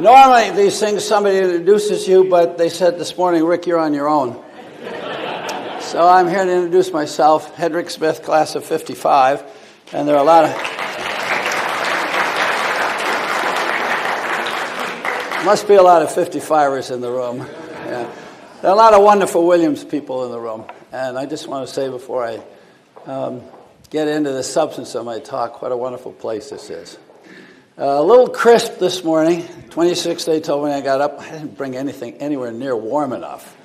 Normally, these things, somebody introduces you, but they said this morning, Rick, you're on your own. So I'm here to introduce myself, Hedrick Smith, class of 55, and there are a lot of... Must be a lot of 55ers in the room. Yeah. There are a lot of wonderful Williams people in the room, and I just want to say before I get into the substance of my talk, what a wonderful place this is. A little crisp this morning. 26, they told me I got up. I didn't bring anything anywhere near warm enough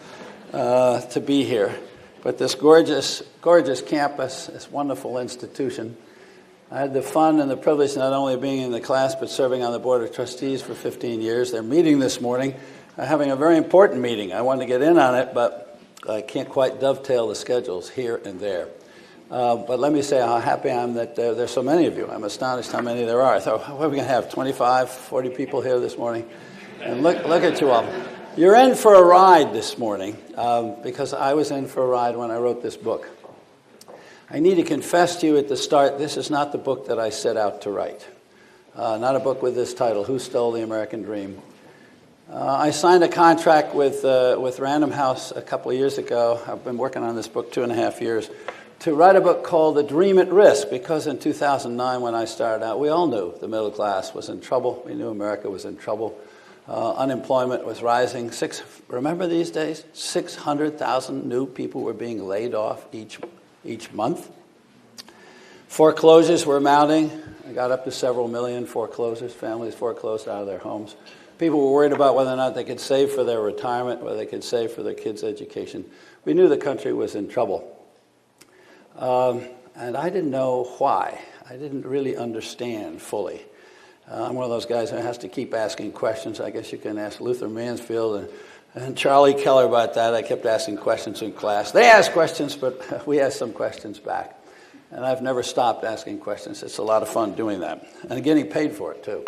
to be here. But this gorgeous, gorgeous campus, this wonderful institution, I had the fun and the privilege not only of being in the class, but serving on the Board of Trustees for 15 years. They're meeting this morning, having a very important meeting. I wanted to get in on it, but I can't quite dovetail the schedules here and there. But let me say how happy I am that there's so many of you. I'm astonished how many there are. I thought, what are we going to have, 25, 40 people here this morning? And look at you all. You're in for a ride this morning, because I was in for a ride when I wrote this book. I need to confess to you at the start, this is not the book that I set out to write. Not a book with this title, Who Stole the American Dream? I signed a contract with Random House a couple of years ago. I've been working on this book 2.5 years, to write a book called The Dream at Risk, because in 2009 when I started out, we all knew the middle class was in trouble. We knew America was in trouble. Unemployment was rising. Remember these days? 600,000 new people were being laid off each month. Foreclosures were mounting. I got up to several million foreclosures, families foreclosed out of their homes. People were worried about whether or not they could save for their retirement, whether they could save for their kids' education. We knew the country was in trouble. And I didn't know why. I didn't really understand fully. I'm one of those guys who has to keep asking questions. I guess you can ask Luther Mansfield and Charlie Keller about that. I kept asking questions in class. They asked questions, but we asked some questions back. And I've never stopped asking questions. It's a lot of fun doing that. And getting paid for it, too.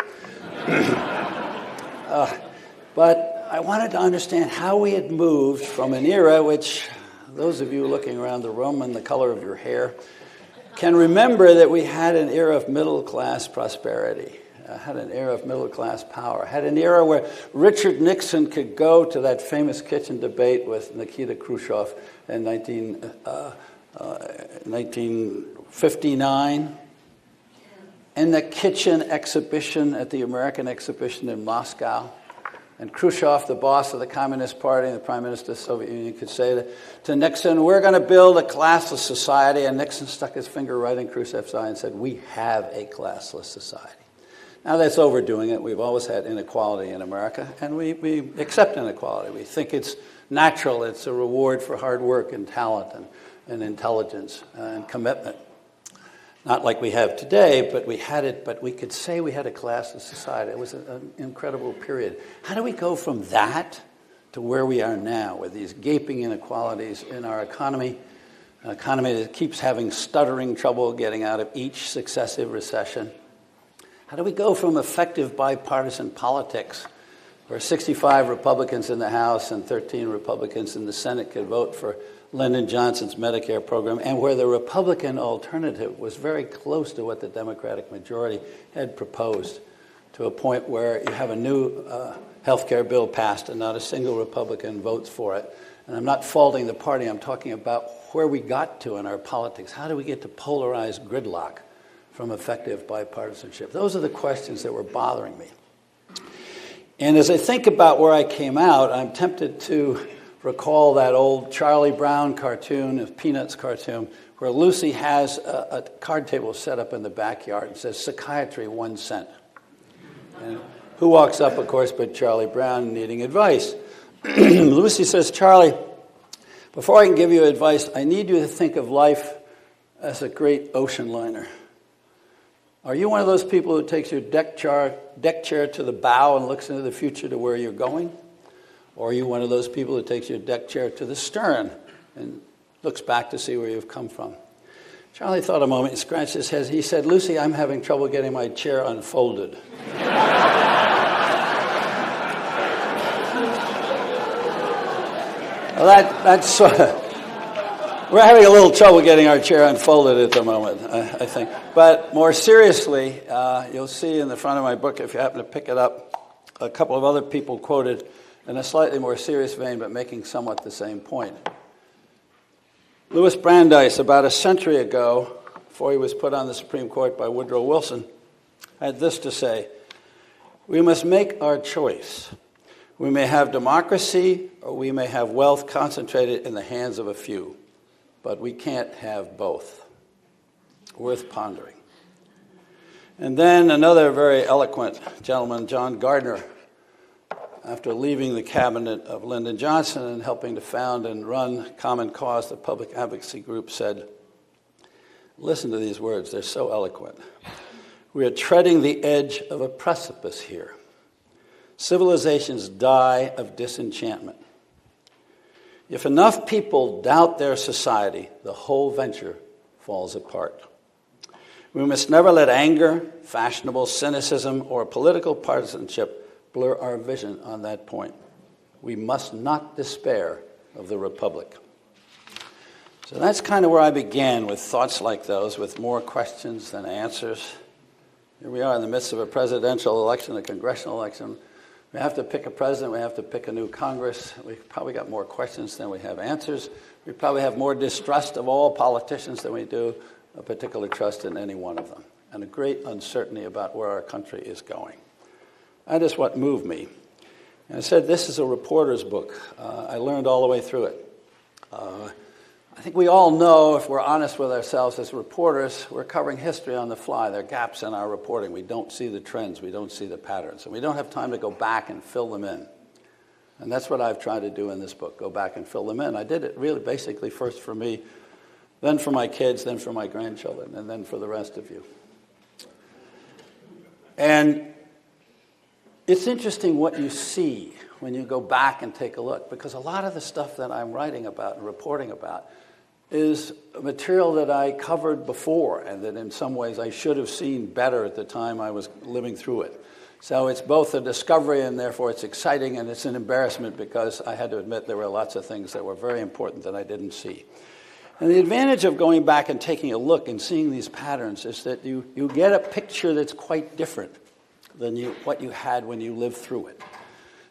But I wanted to understand how we had moved from an era which, those of you looking around the room and the color of your hair, can remember that we had an era of middle-class prosperity. Had an era of middle-class power, had an era where Richard Nixon could go to that famous kitchen debate with Nikita Khrushchev in 1959, in the kitchen exhibition at the American exhibition in Moscow. And Khrushchev, the boss of the Communist Party and the Prime Minister of the Soviet Union, could say to Nixon, we're going to build a classless society. And Nixon stuck his finger right in Khrushchev's eye and said, we have a classless society. Now, that's overdoing it. We've always had inequality in America, and we accept inequality. We think it's natural. It's a reward for hard work and talent and intelligence and commitment. Not like we have today, but we had it. But we could say we had a classless society. It was an incredible period. How do we go from that to where we are now with these gaping inequalities in our economy, an economy that keeps having stuttering trouble getting out of each successive recession? How do we go from effective bipartisan politics, where 65 Republicans in the House and 13 Republicans in the Senate could vote for Lyndon Johnson's Medicare program, and where the Republican alternative was very close to what the Democratic majority had proposed, to a point where you have a new health care bill passed and not a single Republican votes for it. And I'm not faulting the party. I'm talking about where we got to in our politics. How do we get to polarized gridlock from effective bipartisanship? Those are the questions that were bothering me. And as I think about where I came out, I'm tempted to recall that old Charlie Brown cartoon, a Peanuts cartoon, where Lucy has a card table set up in the backyard and says, psychiatry, 1 cent. And who walks up, of course, but Charlie Brown needing advice. Lucy says, Charlie, before I can give you advice, I need you to think of life as a great ocean liner. Are you one of those people who takes your deck chair to the bow and looks into the future to where you're going? Or are you one of those people who takes your deck chair to the stern and looks back to see where you've come from? Charlie thought a moment, he scratched his head. He said, Lucy, I'm having trouble getting my chair unfolded. Well, that's we're having a little trouble getting our chair unfolded at the moment, I think. But more seriously, you'll see in the front of my book, if you happen to pick it up, a couple of other people quoted in a slightly more serious vein, but making somewhat the same point. Louis Brandeis, about a century ago, before he was put on the Supreme Court by Woodrow Wilson, had this to say: "We must make our choice. We may have democracy, or we may have wealth concentrated in the hands of a few, but we can't have both." Worth pondering. And then another very eloquent gentleman, John Gardner, after leaving the cabinet of Lyndon Johnson and helping to found and run Common Cause, the public advocacy group, said, listen to these words, they're so eloquent. "We are treading the edge of a precipice here. Civilizations die of disenchantment. If enough people doubt their society, the whole venture falls apart. We must never let anger, fashionable cynicism, or political partisanship blur our vision on that point. We must not despair of the Republic." So that's kind of where I began, with thoughts like those, with more questions than answers. Here we are in the midst of a presidential election, a congressional election. We have to pick a president. We have to pick a new Congress. We've probably got more questions than we have answers. We probably have more distrust of all politicians than we do a particular trust in any one of them, and a great uncertainty about where our country is going. That is what moved me. And I said, this is a reporter's book. I learned all the way through it. I think we all know, if we're honest with ourselves as reporters, we're covering history on the fly. There are gaps in our reporting. We don't see the trends. We don't see the patterns. And we don't have time to go back and fill them in. And that's what I've tried to do in this book, go back and fill them in. I did it really basically first for me, then for my kids, then for my grandchildren, and then for the rest of you. And it's interesting what you see when you go back and take a look, because a lot of the stuff that I'm writing about and reporting about is material that I covered before, and that in some ways I should have seen better at the time I was living through it. So it's both a discovery, and therefore it's exciting, and it's an embarrassment, because I had to admit there were lots of things that were very important that I didn't see. And the advantage of going back and taking a look and seeing these patterns is that you get a picture that's quite different than what you had when you lived through it.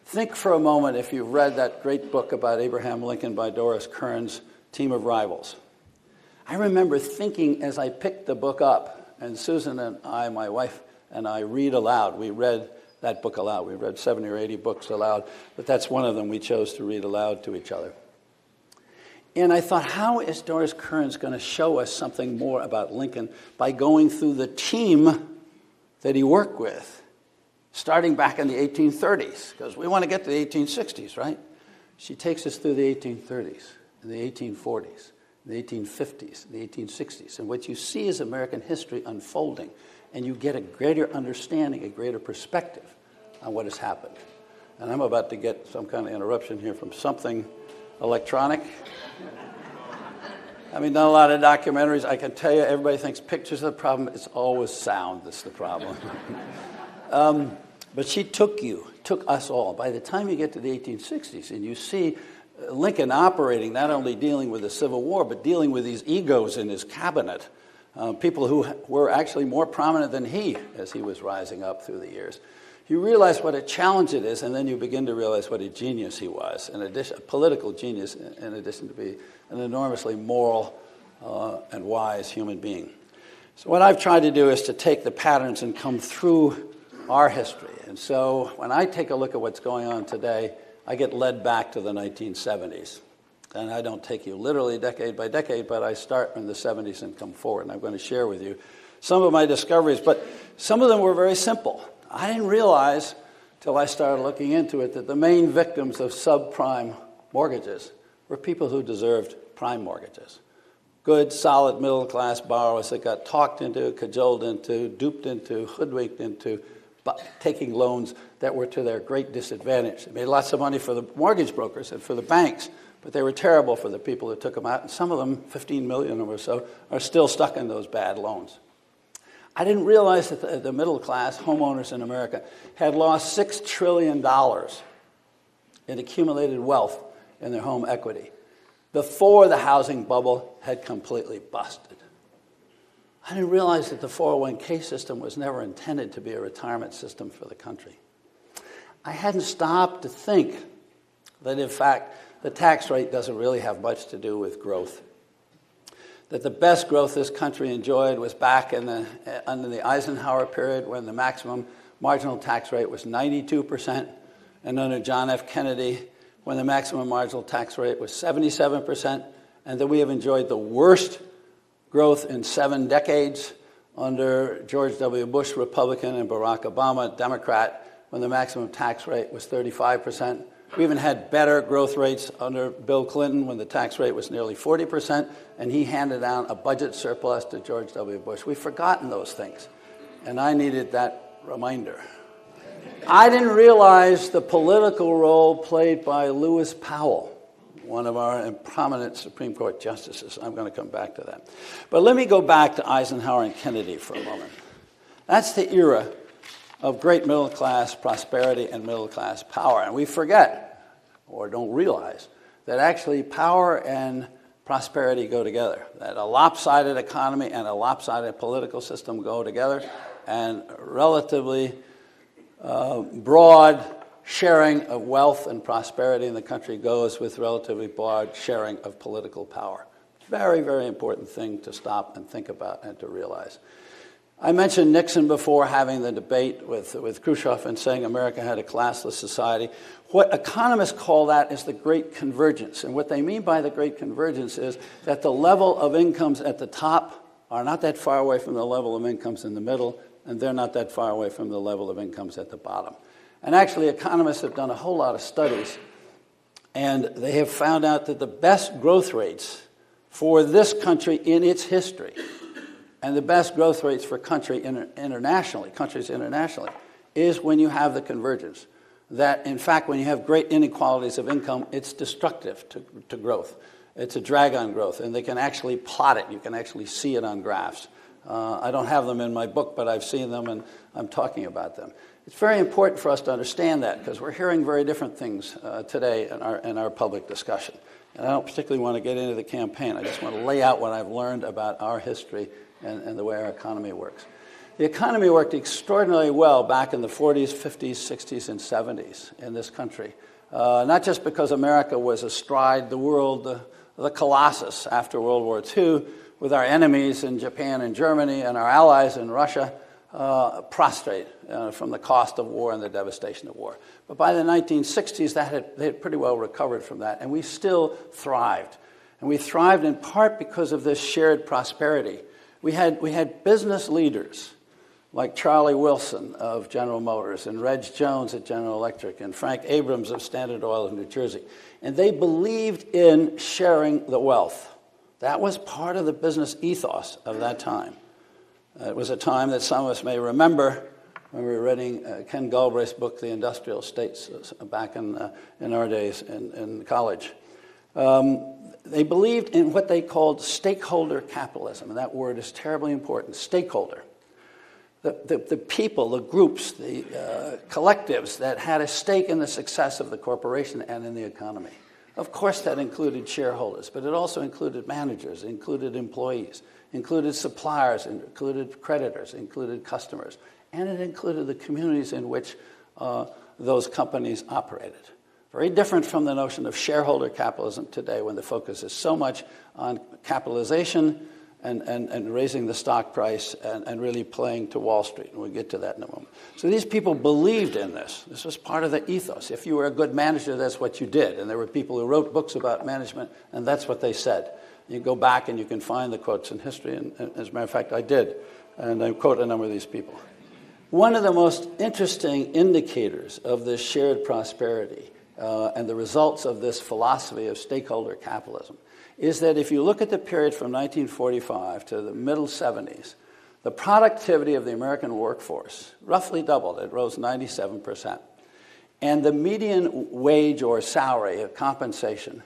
Think for a moment, if you've read that great book about Abraham Lincoln by Doris Kearns, Team of Rivals. I remember thinking as I picked the book up, and Susan and I, my wife and I, read aloud. We read that book aloud. We read 70 or 80 books aloud, but that's one of them we chose to read aloud to each other. And I thought, how is Doris Kearns going to show us something more about Lincoln by going through the team that he worked with, starting back in the 1830s? Because we want to get to the 1860s, right? She takes us through the 1830s, and the 1840s, the 1850s, the 1860s. And what you see is American history unfolding, and you get a greater understanding, a greater perspective on what has happened. And I'm about to get some kind of interruption here from something electronic. Having done a lot of documentaries, I can tell you, everybody thinks pictures are the problem. It's always sound that's the problem. But she took us all. By the time you get to the 1860s and you see Lincoln operating, not only dealing with the Civil War, but dealing with these egos in his cabinet, people who were actually more prominent than he as he was rising up through the years. You realize what a challenge it is, and then you begin to realize what a genius he was, a political genius, in addition to being an enormously moral and wise human being. So what I've tried to do is to take the patterns and come through our history. And so when I take a look at what's going on today, I get led back to the 1970s. And I don't take you literally decade by decade, but I start in the 70s and come forward. And I'm going to share with you some of my discoveries, but some of them were very simple. I didn't realize till I started looking into it that the main victims of subprime mortgages were people who deserved prime mortgages. Good, solid, middle-class borrowers that got talked into, cajoled into, duped into, hoodwinked into, taking loans that were to their great disadvantage. They made lots of money for the mortgage brokers and for the banks, but they were terrible for the people who took them out. And some of them, 15 million or so, are still stuck in those bad loans. I didn't realize that the middle-class homeowners in America had lost $6 trillion in accumulated wealth in their home equity before the housing bubble had completely busted. I didn't realize that the 401k system was never intended to be a retirement system for the country. I hadn't stopped to think that, in fact, the tax rate doesn't really have much to do with growth. That the best growth this country enjoyed was back under the Eisenhower period, when the maximum marginal tax rate was 92%, and under John F. Kennedy, when the maximum marginal tax rate was 77%, and that we have enjoyed the worst growth in 7 decades under George W. Bush, Republican, and Barack Obama, Democrat, when the maximum tax rate was 35%. We even had better growth rates under Bill Clinton, when the tax rate was nearly 40%, and he handed down a budget surplus to George W. Bush. We've forgotten those things, and I needed that reminder. I didn't realize the political role played by Lewis Powell, one of our prominent Supreme Court justices. I'm going to come back to that. But let me go back to Eisenhower and Kennedy for a moment. That's the era of great middle-class prosperity and middle-class power. And we forget, or don't realize, that actually power and prosperity go together, that a lopsided economy and a lopsided political system go together, and relatively broad sharing of wealth and prosperity in the country goes with relatively broad sharing of political power. Very, very important thing to stop and think about and to realize. I mentioned Nixon before having the debate with Khrushchev and saying America had a classless society. What economists call that is the Great Convergence. And what they mean by the Great Convergence is that the level of incomes at the top are not that far away from the level of incomes in the middle, and they're not that far away from the level of incomes at the bottom. And actually, economists have done a whole lot of studies, and they have found out that the best growth rates for this country in its history, and the best growth rates for countries internationally, is when you have the convergence. That, in fact, when you have great inequalities of income, it's destructive to growth. It's a drag on growth, and they can actually plot it. You can actually see it on graphs. I don't have them in my book, but I've seen them, and I'm talking about them. It's very important for us to understand that, because we're hearing very different things today in our public discussion. And I don't particularly want to get into the campaign. I just want to lay out what I've learned about our history and the way our economy works. The economy worked extraordinarily well back in the 40s, 50s, 60s, and 70s in this country. Not just because America was astride the world, the colossus after World War II, with our enemies in Japan and Germany and our allies in Russia prostrate from the cost of war and the devastation of war. But by the 1960s, they had pretty well recovered from that, and we still thrived. And we thrived in part because of this shared prosperity. We had business leaders like Charlie Wilson of General Motors and Reg Jones at General Electric and Frank Abrams of Standard Oil of New Jersey. And they believed in sharing the wealth. That was part of the business ethos of that time. It was a time that some of us may remember when we were reading Ken Galbraith's book, The Industrial States, back in our days in college. They believed in what they called stakeholder capitalism, and that word is terribly important, stakeholder. The people, the groups, the collectives that had a stake in the success of the corporation and in the economy. Of course, that included shareholders, but it also included managers, included employees, included suppliers, included creditors, included customers, and it included the communities in which those companies operated. Very different from the notion of shareholder capitalism today, when the focus is so much on capitalization and raising the stock price and really playing to Wall Street. And we'll get to that in a moment. So these people believed in this. This was part of the ethos. If you were a good manager, that's what you did. And there were people who wrote books about management, and that's what they said. You go back and you can find the quotes in history, and as a matter of fact, I did. And I quote a number of these people. One of the most interesting indicators of this shared prosperity and the results of this philosophy of stakeholder capitalism is that if you look at the period from 1945 to the middle 70s, the productivity of the American workforce roughly doubled. It rose 97%. And the median wage or salary of compensation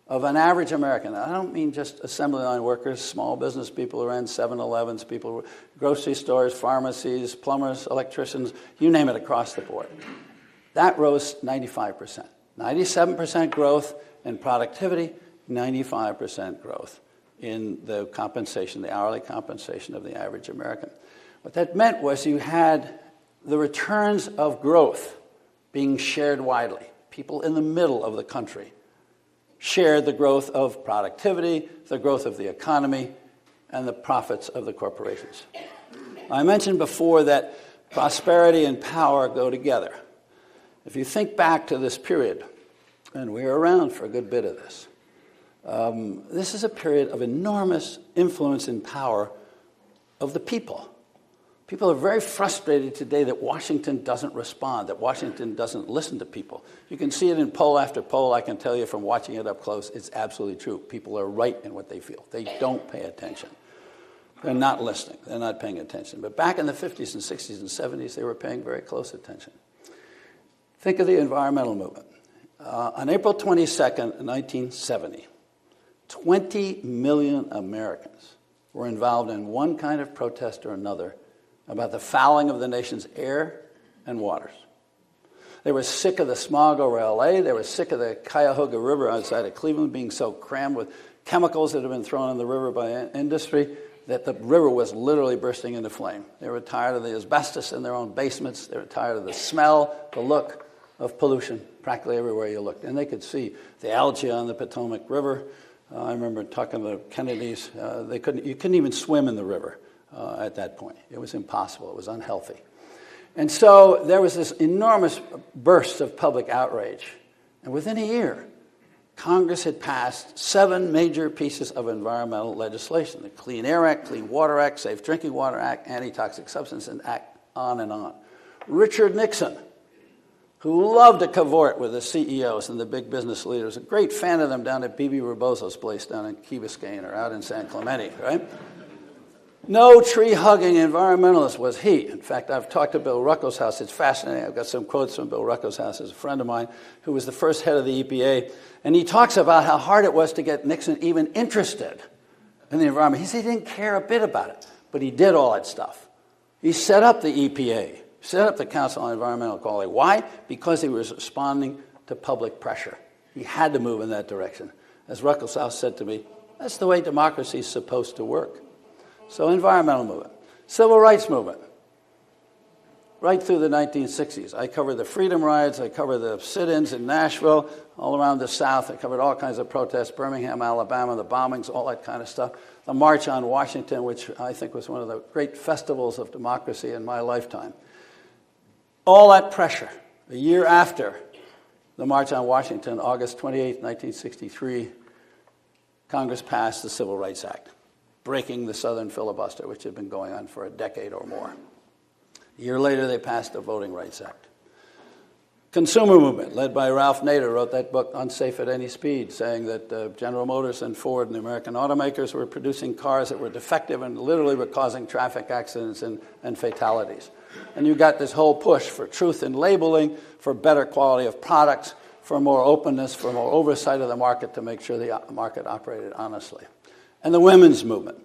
of an average American, I don't mean just assembly line workers, small business people who ran 7-Elevens, people, grocery stores, pharmacies, plumbers, electricians, you name it, across the board. That rose 95%. 97% growth in productivity, 95% growth in the compensation, the hourly compensation of the average American. What that meant was you had the returns of growth being shared widely. People in the middle of the country shared the growth of productivity, the growth of the economy, and the profits of the corporations. I mentioned before that prosperity and power go together. If you think back to this period, and we were around for a good bit of this, this is a period of enormous influence and power of the people. People are very frustrated today that Washington doesn't respond, that Washington doesn't listen to people. You can see it in poll after poll. I can tell you from watching it up close, it's absolutely true. People are right in what they feel. They don't pay attention. They're not listening. They're not paying attention. But back in the 50s and 60s and 70s, they were paying very close attention. Think of the environmental movement. On April 22nd, 1970, 20 million Americans were involved in one kind of protest or another about the fouling of the nation's air and waters. They were sick of the smog over LA. They were sick of the Cuyahoga River outside of Cleveland being so crammed with chemicals that had been thrown in the river by industry that the river was literally bursting into flame. They were tired of the asbestos in their own basements. They were tired of the smell, the look of pollution practically everywhere you looked. And they could see the algae on the Potomac River. I remember talking to the Kennedys. You couldn't even swim in the river at that point. It was impossible. It was unhealthy. And so there was this enormous burst of public outrage. And within a year, Congress had passed 7 major pieces of environmental legislation: the Clean Air Act, Clean Water Act, Safe Drinking Water Act, Anti-Toxic Substances Act, on and on. Richard Nixon, who loved to cavort with the CEOs and the big business leaders, a great fan of them down at B.B. Rebozo's place down in Key Biscayne or out in San Clemente, right? No tree-hugging environmentalist was he. In fact, I've talked to Bill Ruckelshaus. It's fascinating. I've got some quotes from Bill Ruckelshaus, who's a friend of mine, who was the first head of the EPA. And he talks about how hard it was to get Nixon even interested in the environment. He said he didn't care a bit about it, but he did all that stuff. He set up the EPA, set up the Council on Environmental Quality. Why? Because he was responding to public pressure. He had to move in that direction. As Ruckelshaus said to me, that's the way democracy is supposed to work. So environmental movement, civil rights movement, right through the 1960s. I covered the freedom rides. I covered the sit-ins in Nashville, all around the South. I covered all kinds of protests, Birmingham, Alabama, the bombings, all that kind of stuff. The March on Washington, which I think was one of the great festivals of democracy in my lifetime. All that pressure, a year after the March on Washington, August 28, 1963, Congress passed the Civil Rights Act, breaking the Southern filibuster, which had been going on for a decade or more. A year later, they passed the Voting Rights Act. Consumer movement, led by Ralph Nader, wrote that book, Unsafe at Any Speed, saying that General Motors and Ford and the American automakers were producing cars that were defective and literally were causing traffic accidents and fatalities. And you got this whole push for truth in labeling, for better quality of products, for more openness, for more oversight of the market to make sure the market operated honestly. And the women's movement,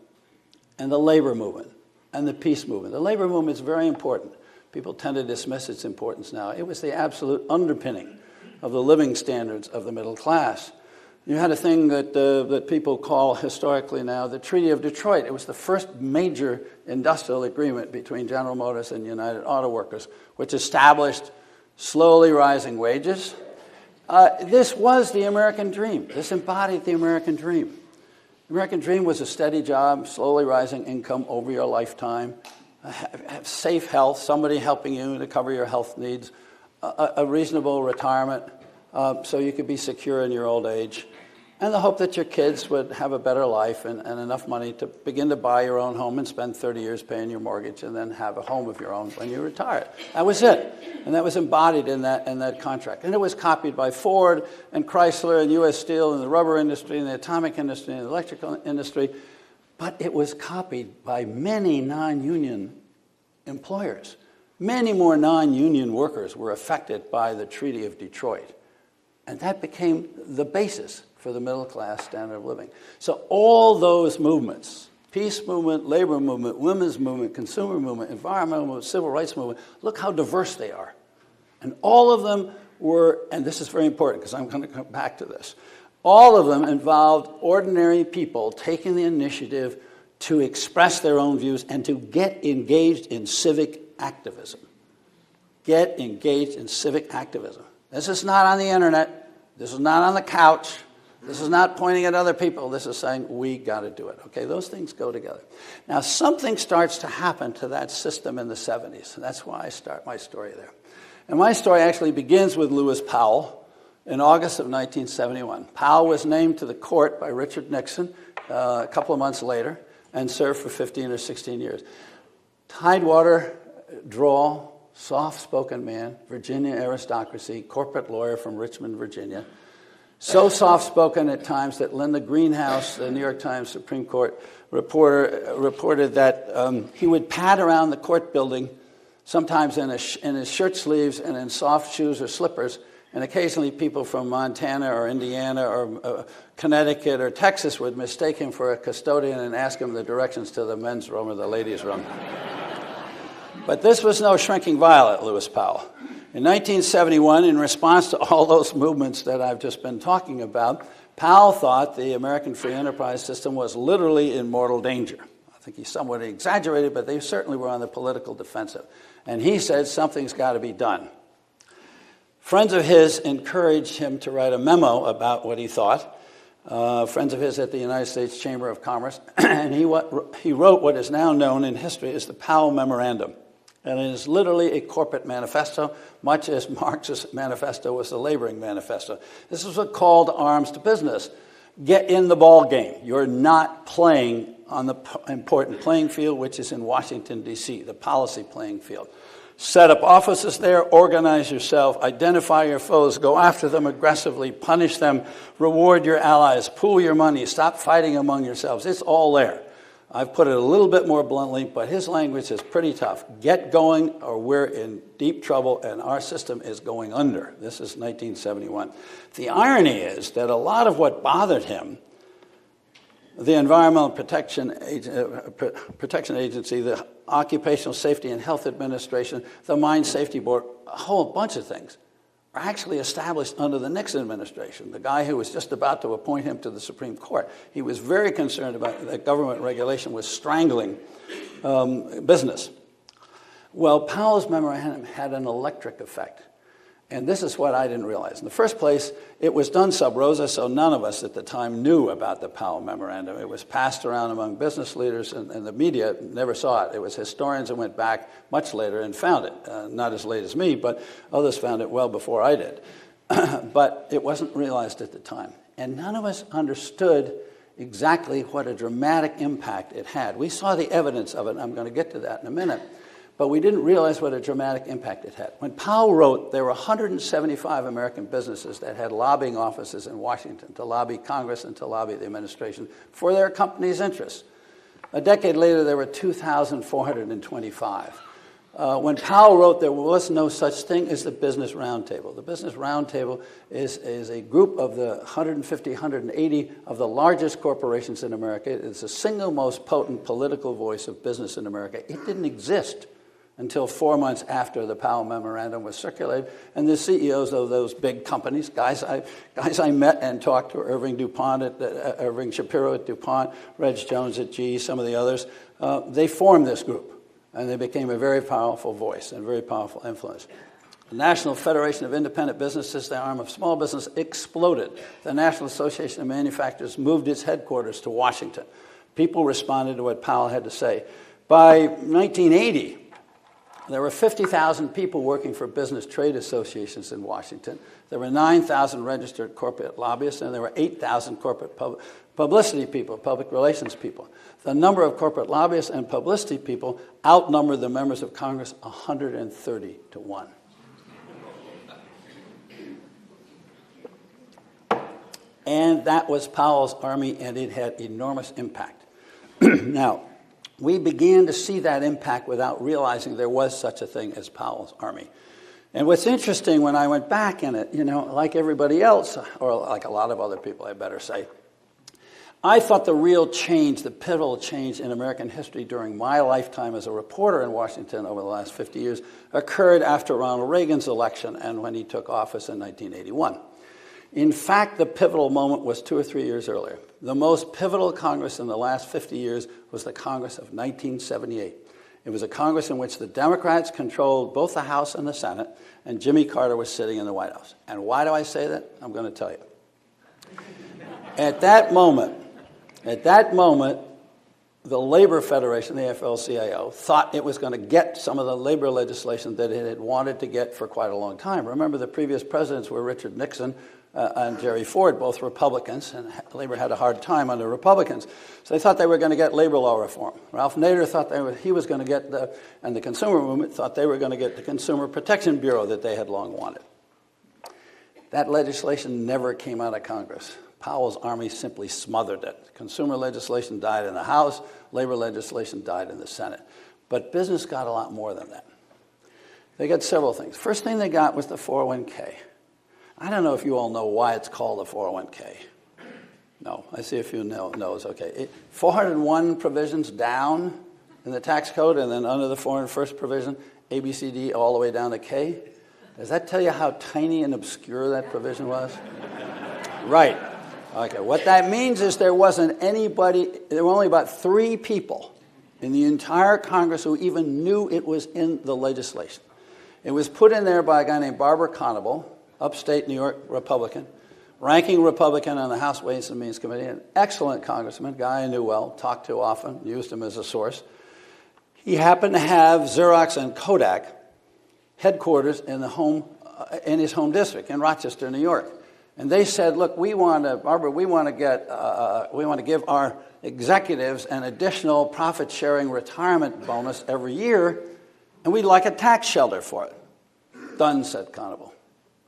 and the labor movement, and the peace movement. The labor movement is very important. People tend to dismiss its importance now. It was the absolute underpinning of the living standards of the middle class. You had a thing that people call historically now the Treaty of Detroit. It was the first major industrial agreement between General Motors and United Auto Workers, which established slowly rising wages. This was the American dream. This embodied the American dream. The American dream was a steady job, slowly rising income over your lifetime, have safe health, somebody helping you to cover your health needs, a reasonable retirement so you could be secure in your old age, and the hope that your kids would have a better life and enough money to begin to buy your own home and spend 30 years paying your mortgage and then have a home of your own when you retire. That was it. And that was embodied in that contract. And it was copied by Ford and Chrysler and U.S. Steel and the rubber industry and the atomic industry and the electrical industry. But it was copied by many non-union employers. Many more non-union workers were affected by the Treaty of Detroit. And that became the basis for the middle-class standard of living. So all those movements, peace movement, labor movement, women's movement, consumer movement, environmental movement, civil rights movement, look how diverse they are. And all of them were, and this is very important because I'm going to come back to this, all of them involved ordinary people taking the initiative to express their own views and to get engaged in civic activism. Get engaged in civic activism. This is not on the internet. This is not on the couch. This is not pointing at other people. This is saying, we got to do it. Okay, those things go together. Now, something starts to happen to that system in the 70s. And that's why I start my story there. And my story actually begins with Lewis Powell in August of 1971. Powell was named to the court by Richard Nixon a couple of months later and served for 15 or 16 years. Tidewater drawl, soft-spoken man, Virginia aristocracy, corporate lawyer from Richmond, Virginia. So soft-spoken at times that Linda Greenhouse, the New York Times Supreme Court reporter, reported that he would pad around the court building, sometimes in his shirt sleeves and in soft shoes or slippers, and occasionally people from Montana or Indiana or Connecticut or Texas would mistake him for a custodian and ask him the directions to the men's room or the ladies' room. But this was no shrinking violet, Lewis Powell. In 1971, in response to all those movements that I've just been talking about, Powell thought the American free enterprise system was literally in mortal danger. I think he somewhat exaggerated, but they certainly were on the political defensive. And he said something's got to be done. Friends of his encouraged him to write a memo about what he thought. Friends of his at the United States Chamber of Commerce. And he wrote what is now known in history as the Powell Memorandum. And it is literally a corporate manifesto, much as Marx's manifesto was the laboring manifesto. This is a call to arms to business. Get in the ball game. You're not playing on the important playing field, which is in Washington, D.C., the policy playing field. Set up offices there, organize yourself, identify your foes, go after them aggressively, punish them, reward your allies, pool your money, stop fighting among yourselves. It's all there. I've put it a little bit more bluntly, but his language is pretty tough. Get going or we're in deep trouble and our system is going under. This is 1971. The irony is that a lot of what bothered him, the Environmental Protection Agency, the Occupational Safety and Health Administration, the Mine Safety Board, a whole bunch of things, are actually established under the Nixon administration, the guy who was just about to appoint him to the Supreme Court. He was very concerned about that government regulation was strangling business. Well, Powell's memorandum had an electric effect. And this is what I didn't realize. In the first place, it was done sub rosa, so none of us at the time knew about the Powell Memorandum. It was passed around among business leaders, and the media never saw it. It was historians who went back much later and found it. Not as late as me, but others found it well before I did. But it wasn't realized at the time. And none of us understood exactly what a dramatic impact it had. We saw the evidence of it, and I'm going to get to that in a minute. But we didn't realize what a dramatic impact it had. When Powell wrote, there were 175 American businesses that had lobbying offices in Washington to lobby Congress and to lobby the administration for their company's interests. A decade later, there were 2,425. When Powell wrote, there was no such thing as the Business Roundtable. The Business Roundtable is a group of the 150, 180 of the largest corporations in America. It's the single most potent political voice of business in America. It didn't exist until 4 months after the Powell Memorandum was circulated, and the CEOs of those big companies, guys I met and talked to, Irving Shapiro at DuPont, Reg Jones at GE, some of the others, they formed this group, and they became a very powerful voice and very powerful influence. The National Federation of Independent Businesses, the arm of small business, exploded. The National Association of Manufacturers moved its headquarters to Washington. People responded to what Powell had to say. By 1980, there were 50,000 people working for business trade associations in Washington. There were 9,000 registered corporate lobbyists, and there were 8,000 corporate publicity people, public relations people. The number of corporate lobbyists and publicity people outnumbered the members of Congress 130 to 1. And that was Powell's army, and it had enormous impact. Now, we began to see that impact without realizing there was such a thing as Powell's army. And what's interesting, when I went back in it, like everybody else, or like a lot of other people, I better say, I thought the real change, the pivotal change in American history during my lifetime as a reporter in Washington over the last 50 years occurred after Ronald Reagan's election and when he took office in 1981. In fact, the pivotal moment was 2 or 3 years earlier. The most pivotal Congress in the last 50 years was the Congress of 1978. It was a Congress in which the Democrats controlled both the House and the Senate, and Jimmy Carter was sitting in the White House. And why do I say that? I'm going to tell you. At that moment, the Labor Federation, the AFL-CIO, thought it was going to get some of the labor legislation that it had wanted to get for quite a long time. Remember, the previous presidents were Richard Nixon and Jerry Ford, both Republicans, and Labor had a hard time under Republicans. So they thought they were going to get labor law reform. Ralph Nader thought he was going to get and the consumer movement thought they were going to get the Consumer Protection Bureau that they had long wanted. That legislation never came out of Congress. Powell's army simply smothered it. Consumer legislation died in the House, labor legislation died in the Senate. But business got a lot more than that. They got several things. First thing they got was the 401k. I don't know if you all know why it's called a 401k. No, I see a few no's. Okay, 401 provisions down in the tax code, and then under the 401st provision, A, B, C, D, all the way down to K. Does that tell you how tiny and obscure that provision was? Right. Okay, what that means is there were only about 3 people in the entire Congress who even knew it was in the legislation. It was put in there by a guy named Barbara Conable, upstate New York Republican, ranking Republican on the House Ways and Means Committee, an excellent congressman, guy I knew well, talked to often, used him as a source. He happened to have Xerox and Kodak headquarters in his home district in Rochester, New York. And they said, look, Barbara, we want to give our executives an additional profit-sharing retirement bonus every year, and we'd like a tax shelter for it. Done, said Conable.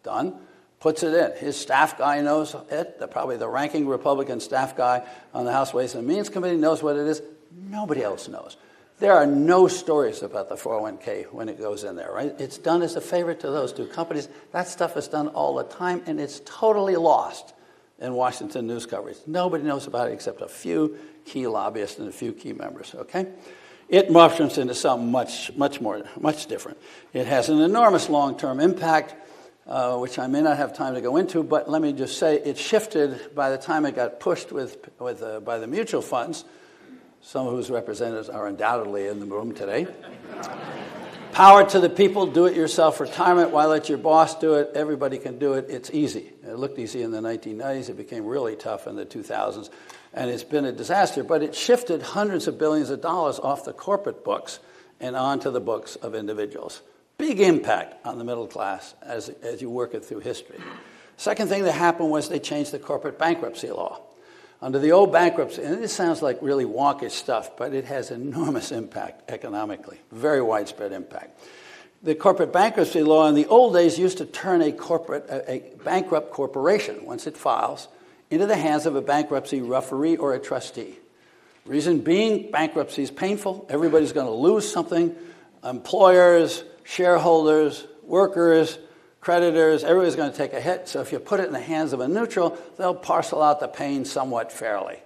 Done. Puts it in. His staff guy knows it. Probably the ranking Republican staff guy on the House Ways and Means Committee knows what it is. Nobody else knows. There are no stories about the 401k when it goes in there, right? It's done as a favor to those 2 companies. That stuff is done all the time, and it's totally lost in Washington news coverage. Nobody knows about it except a few key lobbyists and a few key members, okay? It mushrooms into something much different. It has an enormous long-term impact, which I may not have time to go into, but let me just say it shifted by the time it got pushed by the mutual funds, some of whose representatives are undoubtedly in the room today. Power to the people, do-it-yourself retirement. Why let your boss do it? Everybody can do it. It's easy. It looked easy in the 1990s. It became really tough in the 2000s. And it's been a disaster. But it shifted hundreds of billions of dollars off the corporate books and onto the books of individuals. Big impact on the middle class as you work it through history. Second thing that happened was they changed the corporate bankruptcy law. Under the old bankruptcy, and this sounds like really wonkish stuff, but it has enormous impact economically, very widespread impact. The corporate bankruptcy law in the old days used to turn a bankrupt corporation, once it files, into the hands of a bankruptcy referee or a trustee. Reason being, bankruptcy is painful. Everybody's going to lose something. Employers, shareholders, workers, creditors, everybody's going to take a hit. So if you put it in the hands of a neutral, they'll parcel out the pain somewhat fairly.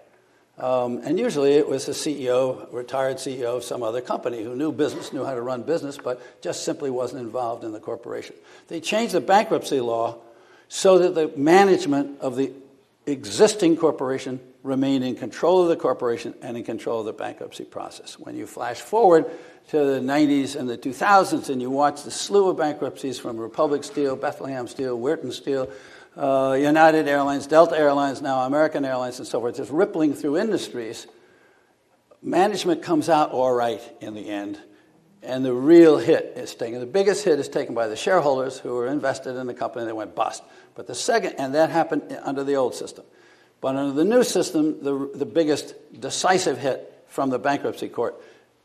And usually it was a CEO, retired CEO of some other company who knew business, knew how to run business, but just simply wasn't involved in the corporation. They changed the bankruptcy law so that the management of the existing corporation remained in control of the corporation and in control of the bankruptcy process. When you flash forward to the 90s and the 2000s and you watch the slew of bankruptcies from Republic Steel, Bethlehem Steel, Weirton Steel, United Airlines, Delta Airlines, now American Airlines, and so forth, just rippling through industries, management comes out all right in the end, and the real hit is taken. The biggest hit is taken by the shareholders who were invested in the company that went bust. But the second, and that happened under the old system. But under the new system, the biggest decisive hit from the bankruptcy court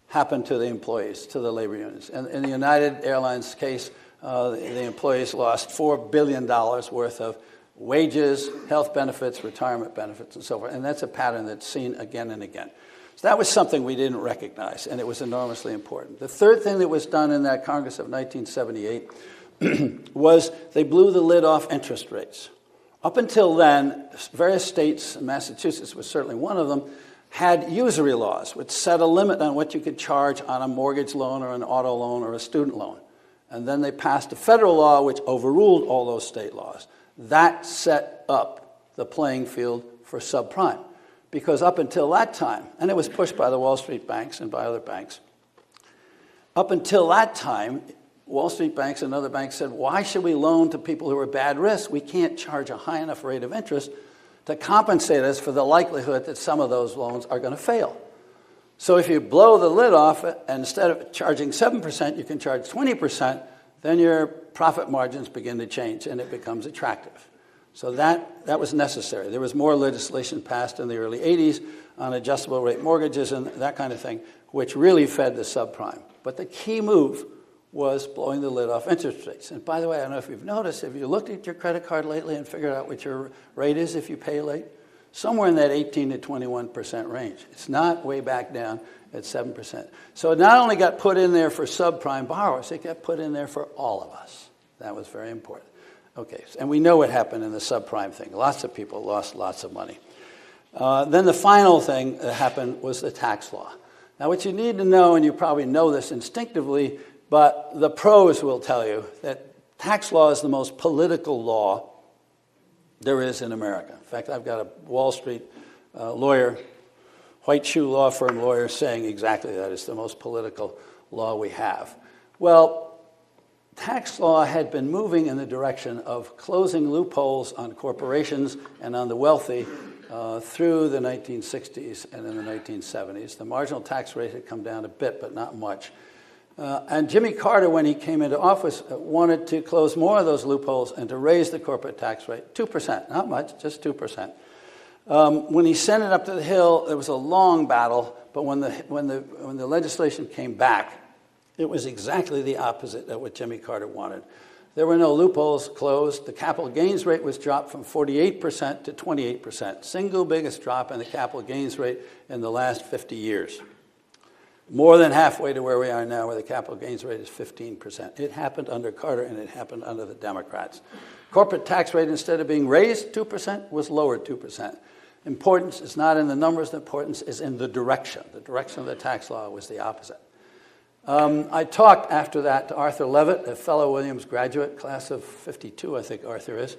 happened to the employees, to the labor unions. And in the United Airlines case, the employees lost $4 billion worth of wages, health benefits, retirement benefits, and so forth. And that's a pattern that's seen again and again. So that was something we didn't recognize, and it was enormously important. The third thing that was done in that Congress of 1978 was they blew the lid off interest rates. Up until then, various states, and Massachusetts was certainly one of them, had usury laws which set a limit on what you could charge on a mortgage loan or an auto loan or a student loan. And then they passed a federal law which overruled all those state laws. That set up the playing field for subprime. Because up until that time, and it was pushed by the Wall Street banks and by other banks, Up until that time, Wall Street banks and other banks said, why should we loan to people who are bad risk? We can't charge a high enough rate of interest to compensate us for the likelihood that some of those loans are going to fail. So if you blow the lid off and instead of charging 7%, you can charge 20%, then your profit margins begin to change and it becomes attractive. So that was necessary. There was more legislation passed in the early 80s on adjustable rate mortgages and that kind of thing, which really fed the subprime. But the key move was blowing the lid off interest rates. And by the way, I don't know if you've noticed, if you looked at your credit card lately and figured out what your rate is if you pay late, somewhere in that 18 to 21% range. It's not way back down at 7%. So it not only got put in there for subprime borrowers, it got put in there for all of us. That was very important. Okay, and we know what happened in the subprime thing. Lots of people lost lots of money. Then the final thing that happened was the tax law. Now what you need to know, and you probably know this instinctively, but the pros will tell you that tax law is the most political law there is in America. In fact, I've got a Wall Street lawyer, white shoe law firm lawyer, saying exactly that. It's the most political law we have. Well, tax law had been moving in the direction of closing loopholes on corporations and on the wealthy through the 1960s and in the 1970s. The marginal tax rate had come down a bit, but not much. And Jimmy Carter, when he came into office, wanted to close more of those loopholes and to raise the corporate tax rate 2%, not much, just 2%. When he sent it up to the Hill, there was a long battle, but when the legislation came back, it was exactly the opposite of what Jimmy Carter wanted. There were no loopholes closed. The capital gains rate was dropped from 48% to 28%, single biggest drop in the capital gains rate in the last 50 years. More than halfway to where we are now, where the capital gains rate is 15%. It happened under Carter, and it happened under the Democrats. Corporate tax rate, instead of being raised 2%, was lowered 2%. Importance is not in the numbers. The importance is in the direction. The direction of the tax law was the opposite. I talked after that to Arthur Levitt, a fellow Williams graduate, class of 52, I think Arthur is,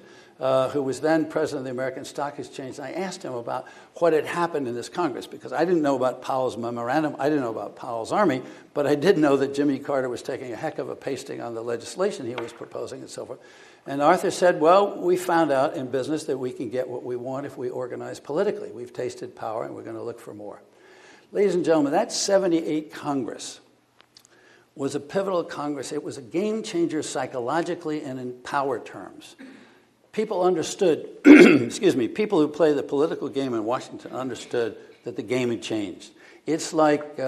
who was then president of the American Stock Exchange. And I asked him about what had happened in this Congress, because I didn't know about Powell's memorandum, I didn't know about Powell's Army, but I did know that Jimmy Carter was taking a heck of a pasting on the legislation he was proposing and so forth. And Arthur said, well, we found out in business that we can get what we want if we organize politically. We've tasted power, and we're going to look for more. Ladies and gentlemen, that 78 Congress was a pivotal Congress. It was a game changer psychologically and in power terms. People understood, excuse me, people who play the political game in Washington understood that the game had changed. It's like,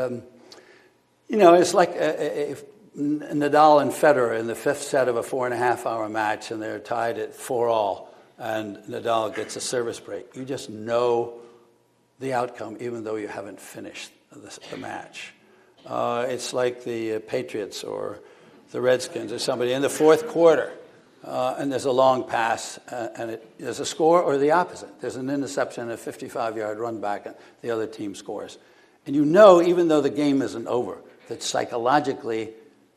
it's like if Nadal and Federer in the fifth set of a 4.5-hour match, and they're tied at 4-all, and Nadal gets a service break. You just know the outcome, even though you haven't finished the match. It's like the Patriots or the Redskins or somebody in the fourth quarter, and there's a long pass, and there's a score or the opposite. There's an interception and a 55-yard run back, and the other team scores. And you know, even though the game isn't over, that psychologically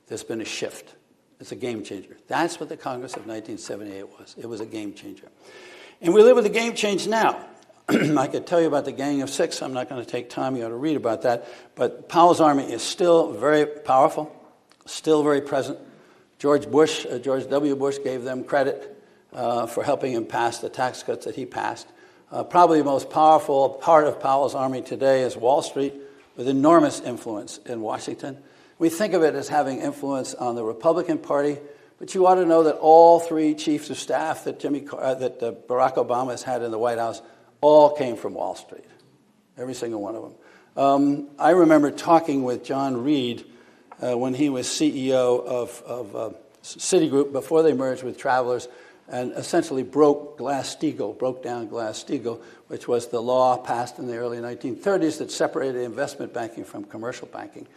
there's been a shift. It's a game changer. That's what the Congress of 1978 was. It was a game changer. And we live with a game change now. I could tell you about the Gang of Six. I'm not going to take time. You ought to read about that. But Powell's Army is still very powerful, still very present. George W. Bush gave them credit for helping him pass the tax cuts that he passed. Probably the most powerful part of Powell's Army today is Wall Street, with enormous influence in Washington. We think of it as having influence on the Republican Party, but you ought to know that all three chiefs of staff that Barack Obama has had in the White House all came from Wall Street, every single one of them. I remember talking with John Reed when he was CEO of Citigroup before they merged with Travelers, and essentially broke down Glass-Steagall, which was the law passed in the early 1930s that separated investment banking from commercial banking.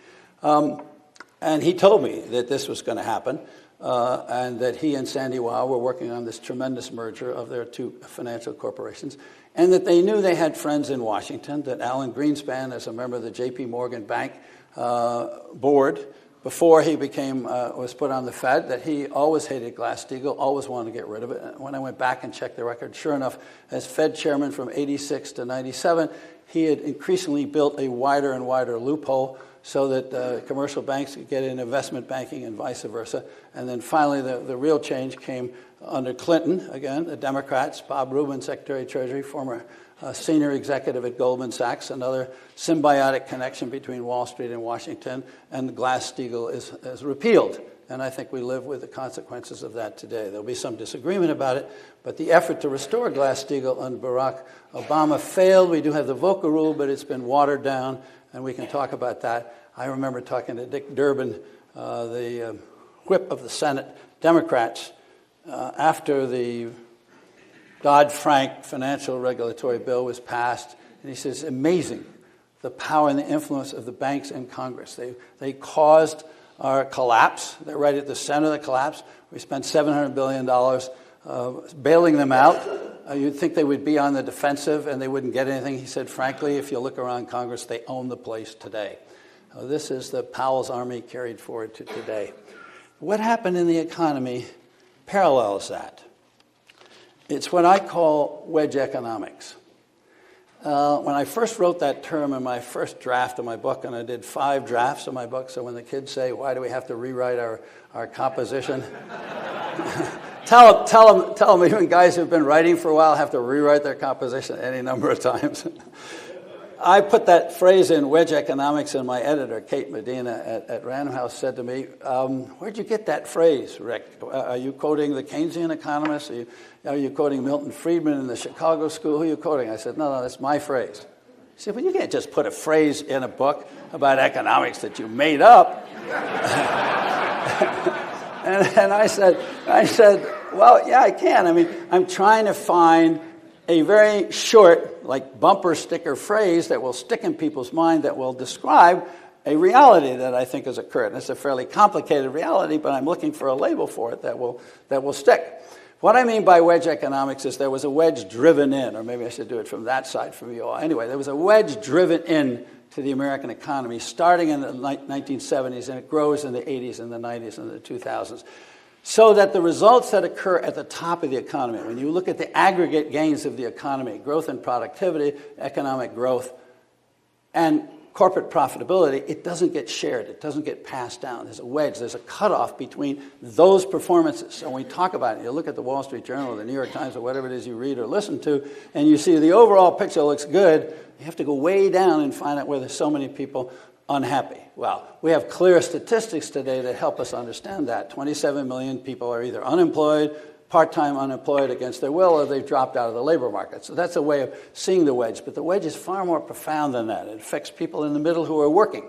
And he told me that this was going to happen, and that he and Sandy Weill were working on this tremendous merger of their two financial corporations, and that they knew they had friends in Washington, that Alan Greenspan, as a member of the J.P. Morgan Bank board, before he was put on the Fed, that he always hated Glass-Steagall, always wanted to get rid of it. When I went back and checked the record, sure enough, as Fed chairman from 86 to 97, he had increasingly built a wider and wider loophole so that commercial banks could get in investment banking and vice versa. And then finally, the real change came under Clinton, again, the Democrats, Bob Rubin, Secretary of Treasury, former senior executive at Goldman Sachs, another symbiotic connection between Wall Street and Washington, and the Glass-Steagall is repealed. And I think we live with the consequences of that today. There'll be some disagreement about it, but the effort to restore Glass-Steagall under Barack Obama failed. We do have the Volcker Rule, but it's been watered down, and we can talk about that. I remember talking to Dick Durbin, the whip of the Senate Democrats, after the Dodd-Frank financial regulatory bill was passed, and he says, amazing, the power and the influence of the banks in Congress. They caused our collapse. They're right at the center of the collapse. We spent $700 billion bailing them out. You'd think they would be on the defensive and they wouldn't get anything. He said, frankly, if you look around Congress, they own the place today. This is the Powell's Army carried forward to today. What happened in the economy parallels that. It's what I call wedge economics. When I first wrote that term in my first draft of my book, and I did 5 drafts of my book, so when the kids say, why do we have to rewrite our composition? tell them even guys who've been writing for a while have to rewrite their composition any number of times. I put that phrase in wedge economics, and my editor, Kate Medina at Random House, said to me, where'd you get that phrase, Rick? Are you quoting the Keynesian economists? Are you quoting Milton Friedman in the Chicago School? Who are you quoting? I said, no, that's my phrase. He said, well, you can't just put a phrase in a book about economics that you made up. and I said, well, yeah, I can. I mean, I'm trying to find a very short, like bumper sticker phrase that will stick in people's mind that will describe a reality that I think has occurred. And it's a fairly complicated reality, but I'm looking for a label for it that will stick. What I mean by wedge economics is there was a wedge driven in, or maybe I should do it from that side from you all. Anyway, there was a wedge driven in to the American economy starting in the 1970s, and it grows in the 80s and the 90s and the 2000s. So that the results that occur at the top of the economy, when you look at the aggregate gains of the economy, growth in productivity, economic growth, and corporate profitability, it doesn't get shared. It doesn't get passed down. There's a wedge. There's a cutoff between those performances. So when we talk about it, you look at the Wall Street Journal or the New York Times or whatever it is you read or listen to, and you see the overall picture looks good, you have to go way down and find out where there's so many people unhappy. Well, we have clear statistics today that help us understand that. 27 million people are either unemployed, part-time unemployed against their will, or they've dropped out of the labor market. So that's a way of seeing the wedge. But the wedge is far more profound than that. It affects people in the middle who are working,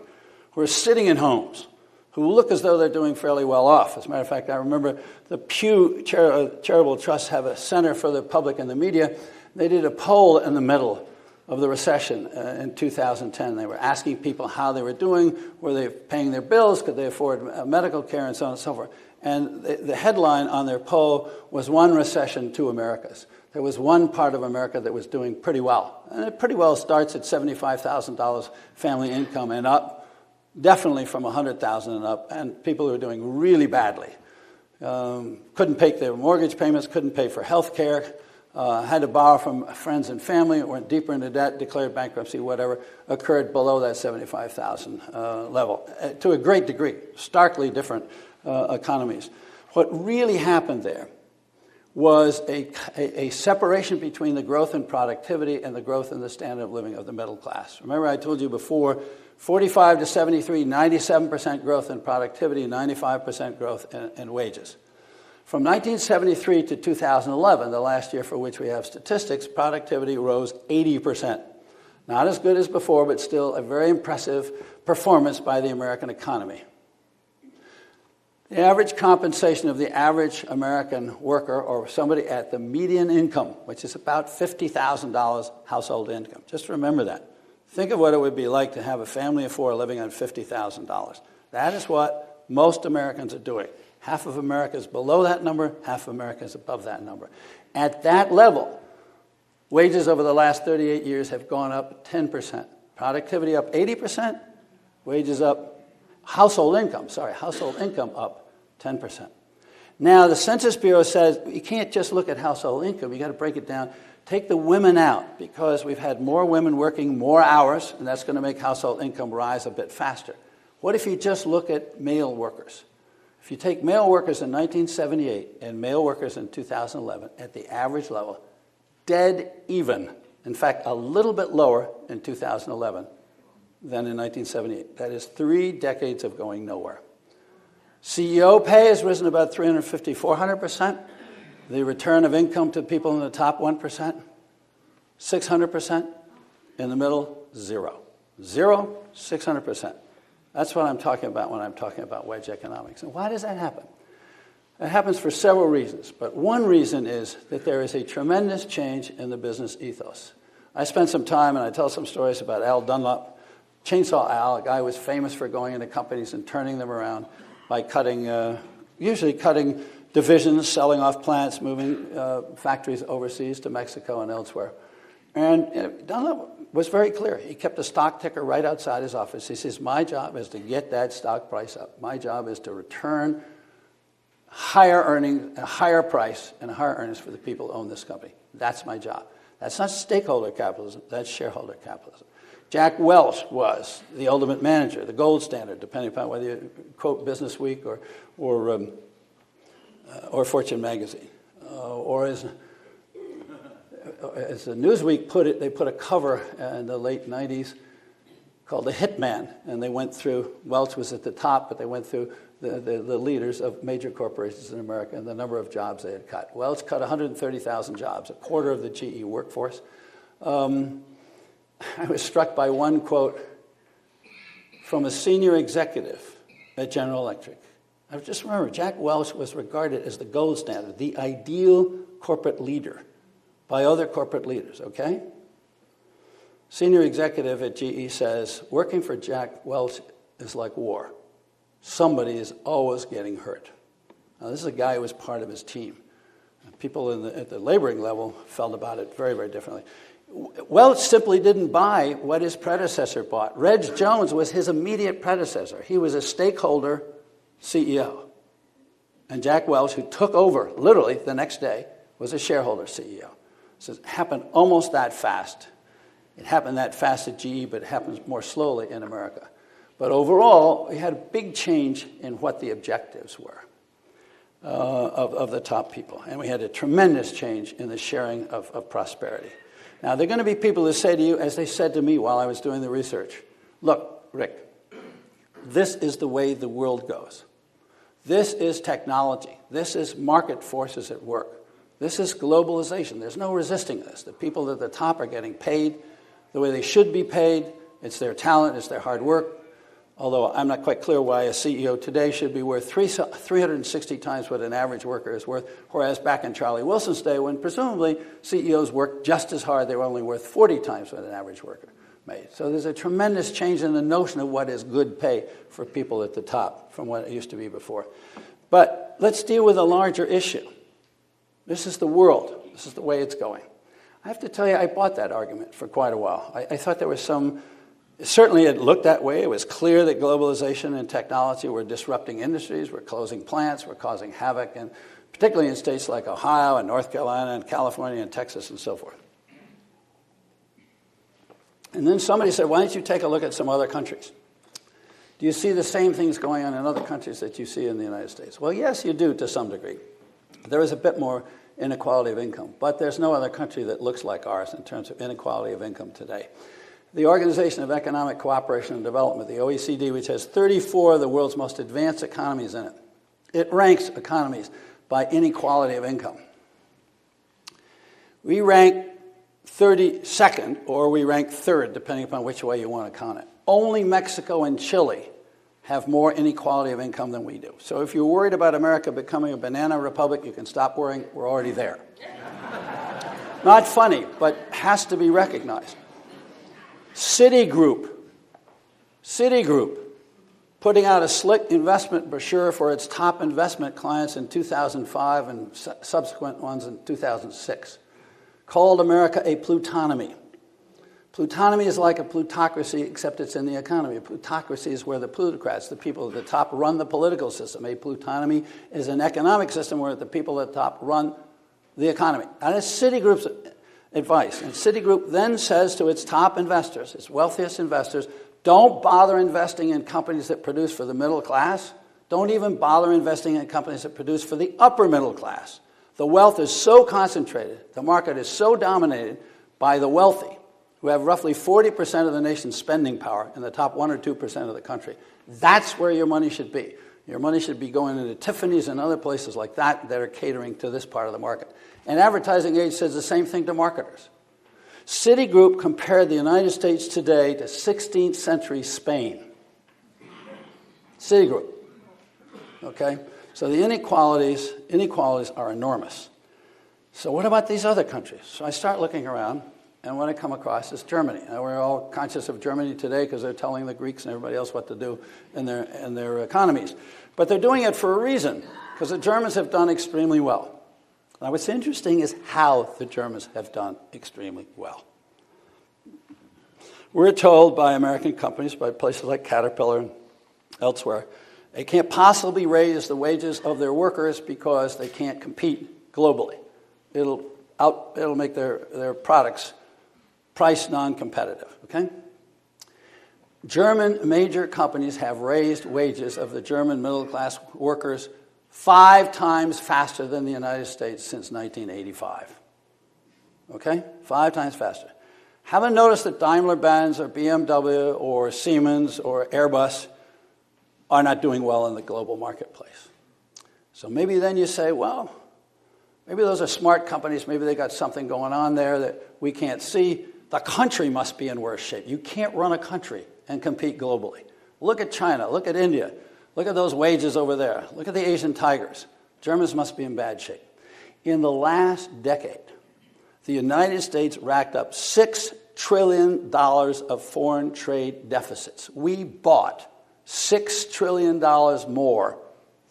who are sitting in homes, who look as though they're doing fairly well off. As a matter of fact, I remember the Pew Charitable Trust have a Center for the Public and the Media. They did a poll in the middle of the recession in 2010. They were asking people how they were doing, were they paying their bills, could they afford medical care, and so on and so forth. And the headline on their poll was "One Recession, Two Americas." There was one part of America that was doing pretty well. And it pretty well starts at $75,000 family income and up, definitely from $100,000 and up, and people who are doing really badly. Couldn't pay their mortgage payments, couldn't pay for health care, had to borrow from friends and family, went deeper into debt, declared bankruptcy, whatever, occurred below that $75,000 level to a great degree, starkly different economies. What really happened there was a separation between the growth in productivity and the growth in the standard of living of the middle class. Remember I told you before, 45 to 73, 97% growth in productivity, 95% growth in wages. From 1973 to 2011, the last year for which we have statistics, productivity rose 80%. Not as good as before, but still a very impressive performance by the American economy. The average compensation of the average American worker or somebody at the median income, which is about $50,000 household income. Just remember that. Think of what it would be like to have a family of 4 living on $50,000. That is what most Americans are doing. Half of America is below that number, half of America is above that number. At that level, wages over the last 38 years have gone up 10%. Productivity up 80%, wages up, household income up 10%. Now, the Census Bureau says you can't just look at household income. You got to break it down. Take the women out, because we've had more women working more hours, and that's going to make household income rise a bit faster. What if you just look at male workers? If you take male workers in 1978 and male workers in 2011 at the average level, dead even. In fact, a little bit lower in 2011 than in 1978. That is 3 decades of going nowhere. CEO pay has risen about 350, 400%. The return of income to people in the top 1%, 600%. In the middle, 0. 0, 600%. That's what I'm talking about when I'm talking about wedge economics. And why does that happen? It happens for several reasons, but one reason is that there is a tremendous change in the business ethos. I spent some time, and I tell some stories about Al Dunlop, Chainsaw Al, a guy who was famous for going into companies and turning them around by usually cutting divisions, selling off plants, moving factories overseas to Mexico and elsewhere. And Dunlop was very clear. He kept a stock ticker right outside his office. He says, my job is to get that stock price up. My job is to return higher earnings, a higher price, and higher earnings for the people who own this company. That's my job. That's not stakeholder capitalism. That's shareholder capitalism. Jack Welch was the ultimate manager, the gold standard, depending upon whether you quote Business Week or Fortune magazine, or as the Newsweek put it, they put a cover in the late 90s called The Hitman, and they went through, Welch was at the top, but they went through the leaders of major corporations in America and the number of jobs they had cut. Welch cut 130,000 jobs, a quarter of the GE workforce. I was struck by one quote from a senior executive at General Electric. I just remember, Jack Welch was regarded as the gold standard, the ideal corporate leader by other corporate leaders, okay? Senior executive at GE says, working for Jack Welch is like war. Somebody is always getting hurt. Now, this is a guy who was part of his team. People at the laboring level felt about it very, very differently. Welch simply didn't buy what his predecessor bought. Reg Jones was his immediate predecessor. He was a stakeholder CEO. And Jack Welch, who took over literally the next day, was a shareholder CEO. So it happened almost that fast. It happened that fast at GE, but it happens more slowly in America. But overall, we had a big change in what the objectives were of the top people. And we had a tremendous change in the sharing of prosperity. Now, there are going to be people who say to you, as they said to me while I was doing the research, look, Rick, this is the way the world goes. This is technology. This is market forces at work. This is globalization. There's no resisting this. The people at the top are getting paid the way they should be paid. It's their talent. It's their hard work. Although I'm not quite clear why a CEO today should be worth 360 times what an average worker is worth, whereas back in Charlie Wilson's day, when presumably CEOs worked just as hard, they were only worth 40 times what an average worker made. So there's a tremendous change in the notion of what is good pay for people at the top from what it used to be before. But let's deal with a larger issue. This is the world. This is the way it's going. I have to tell you, I bought that argument for quite a while. I thought there was some... Certainly it looked that way. It was clear that globalization and technology were disrupting industries, were closing plants, were causing havoc, and particularly in states like Ohio and North Carolina and California and Texas and so forth. And then somebody said, why don't you take a look at some other countries? Do you see the same things going on in other countries that you see in the United States? Well, yes, you do to some degree. There is a bit more inequality of income, but there's no other country that looks like ours in terms of inequality of income today. The Organization of Economic Cooperation and Development, the OECD, which has 34 of the world's most advanced economies in it, it ranks economies by inequality of income. We rank 32nd, or we rank 3rd, depending upon which way you want to count it. Only Mexico and Chile have more inequality of income than we do. So if you're worried about America becoming a banana republic, you can stop worrying. We're already there. Not funny, but has to be recognized. Citigroup, putting out a slick investment brochure for its top investment clients in 2005 and subsequent ones in 2006, called America a plutonomy. Plutonomy is like a plutocracy, except it's in the economy. A plutocracy is where the plutocrats, the people at the top, run the political system. A plutonomy is an economic system where the people at the top run the economy. That is Citigroup's advice. And Citigroup then says to its top investors, its wealthiest investors, don't bother investing in companies that produce for the middle class. Don't even bother investing in companies that produce for the upper middle class. The wealth is so concentrated, the market is so dominated by the wealthy, who have roughly 40% of the nation's spending power in the top 1 or 2% of the country. That's where your money should be. Your money should be going into Tiffany's and other places like that that are catering to this part of the market. And Advertising Age says the same thing to marketers. Citigroup compared the United States today to 16th century Spain. Citigroup. Okay? So the inequalities are enormous. So what about these other countries? So I start looking around, and what I come across is Germany. Now, we're all conscious of Germany today because they're telling the Greeks and everybody else what to do in their economies. But they're doing it for a reason, because the Germans have done extremely well. Now, what's interesting is how the Germans have done extremely well. We're told by American companies, by places like Caterpillar and elsewhere, they can't possibly raise the wages of their workers because they can't compete globally. It'll make their products price non-competitive, okay? German major companies have raised wages of the German middle-class workers 5 times faster than the United States since 1985. Okay? 5 times faster. Haven't noticed that Daimler-Benz or BMW or Siemens or Airbus are not doing well in the global marketplace. So maybe then you say, well, maybe those are smart companies. Maybe they got something going on there that we can't see. The country must be in worse shape. You can't run a country and compete globally. Look at China. Look at India. Look at those wages over there. Look at the Asian tigers. Germans must be in bad shape. In the last decade, the United States racked up $6 trillion of foreign trade deficits. We bought $6 trillion more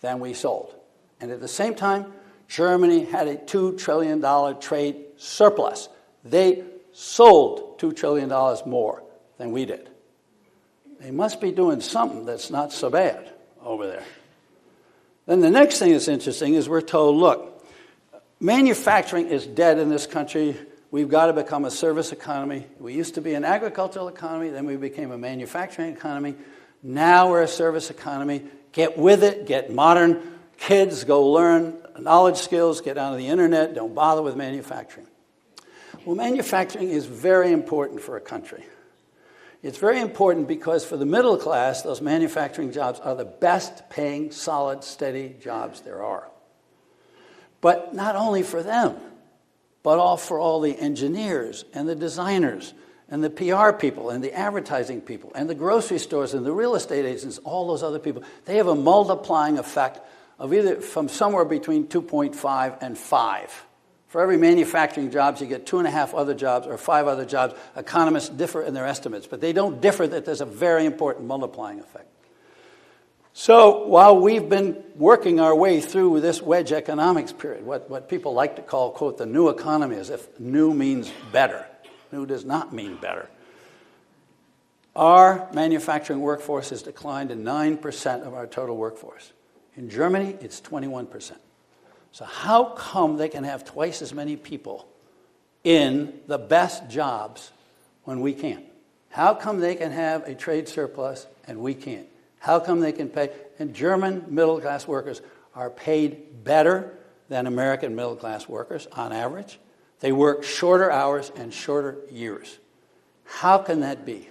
than we sold. And at the same time, Germany had a $2 trillion trade surplus. They sold $2 trillion more than we did. They must be doing something that's not so bad over there. Then the next thing that's interesting is we're told, look, manufacturing is dead in this country. We've got to become a service economy. We used to be an agricultural economy, then we became a manufacturing economy. Now we're a service economy. Get with it, get modern. Kids, go learn knowledge skills, get onto the internet, don't bother with manufacturing. Well, manufacturing is very important for a country. It's very important because for the middle class, those manufacturing jobs are the best paying, solid, steady jobs there are. But not only for them, but for all the engineers and the designers and the PR people and the advertising people and the grocery stores and the real estate agents, all those other people. They have a multiplying effect of either from somewhere between 2.5 and 5. For every manufacturing jobs, you get 2.5 other jobs or 5 other jobs. Economists differ in their estimates, but they don't differ that there's a very important multiplying effect. So while we've been working our way through this wedge economics period, what people like to call, quote, the new economy, as if new means better. New does not mean better. Our manufacturing workforce has declined to 9% of our total workforce. In Germany, it's 21%. So how come they can have twice as many people in the best jobs when we can't? How come they can have a trade surplus and we can't? How come they can pay? And German middle-class workers are paid better than American middle-class workers on average. They work shorter hours and shorter years. How can that be?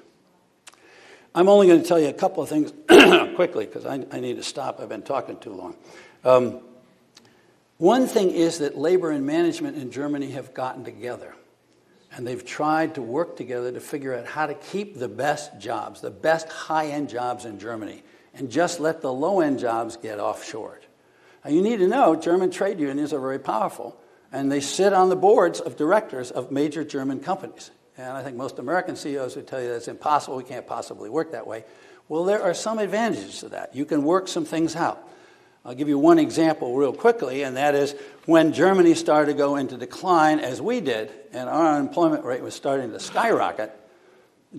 I'm only going to tell you a couple of things quickly because I need to stop. I've been talking too long. One thing is that labor and management in Germany have gotten together, and they've tried to work together to figure out how to keep the best jobs, the best high-end jobs in Germany, and just let the low-end jobs get offshored. Now, you need to know German trade unions are very powerful, and they sit on the boards of directors of major German companies. And I think most American CEOs would tell you that's impossible, we can't possibly work that way. Well, there are some advantages to that. You can work some things out. I'll give you one example real quickly, and that is when Germany started to go into decline, as we did, and our unemployment rate was starting to skyrocket,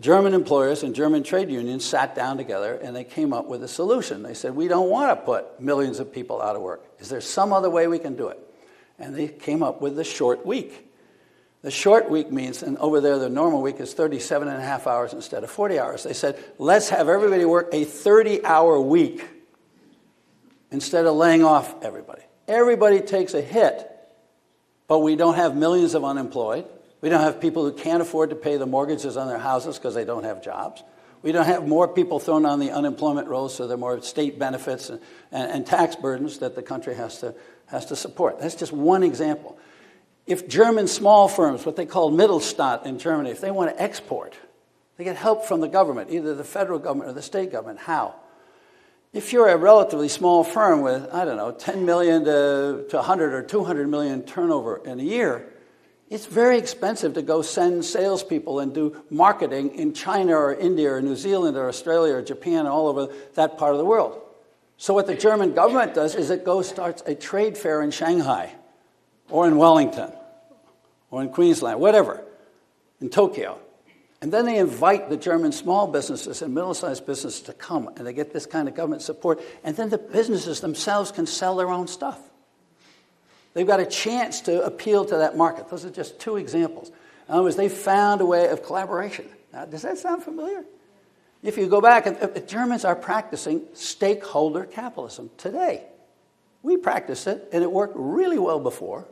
German employers and German trade unions sat down together and they came up with a solution. They said, we don't want to put millions of people out of work. Is there some other way we can do it? And they came up with the short week. The short week means, and over there the normal week is 37 and a half hours instead of 40 hours. They said, let's have everybody work a 30-hour week instead of laying off everybody. Everybody takes a hit, but we don't have millions of unemployed. We don't have people who can't afford to pay the mortgages on their houses because they don't have jobs. We don't have more people thrown on the unemployment rolls, so there are more state benefits and tax burdens that the country has to support. That's just one example. If German small firms, what they call Mittelstand in Germany, if they want to export, they get help from the government, either the federal government or the state government. How? If you're a relatively small firm with, I don't know, 10 million to 100 or 200 million turnover in a year, it's very expensive to go send salespeople and do marketing in China or India or New Zealand or Australia or Japan, all over that part of the world. So what the German government does is it starts a trade fair in Shanghai or in Wellington or in Queensland, whatever, in Tokyo. And then they invite the German small businesses and middle-sized businesses to come, and they get this kind of government support, and then the businesses themselves can sell their own stuff. They've got a chance to appeal to that market. Those are just two examples. In other words, they found a way of collaboration. Now, does that sound familiar? If you go back, the Germans are practicing stakeholder capitalism today. We practice it, and it worked really well before.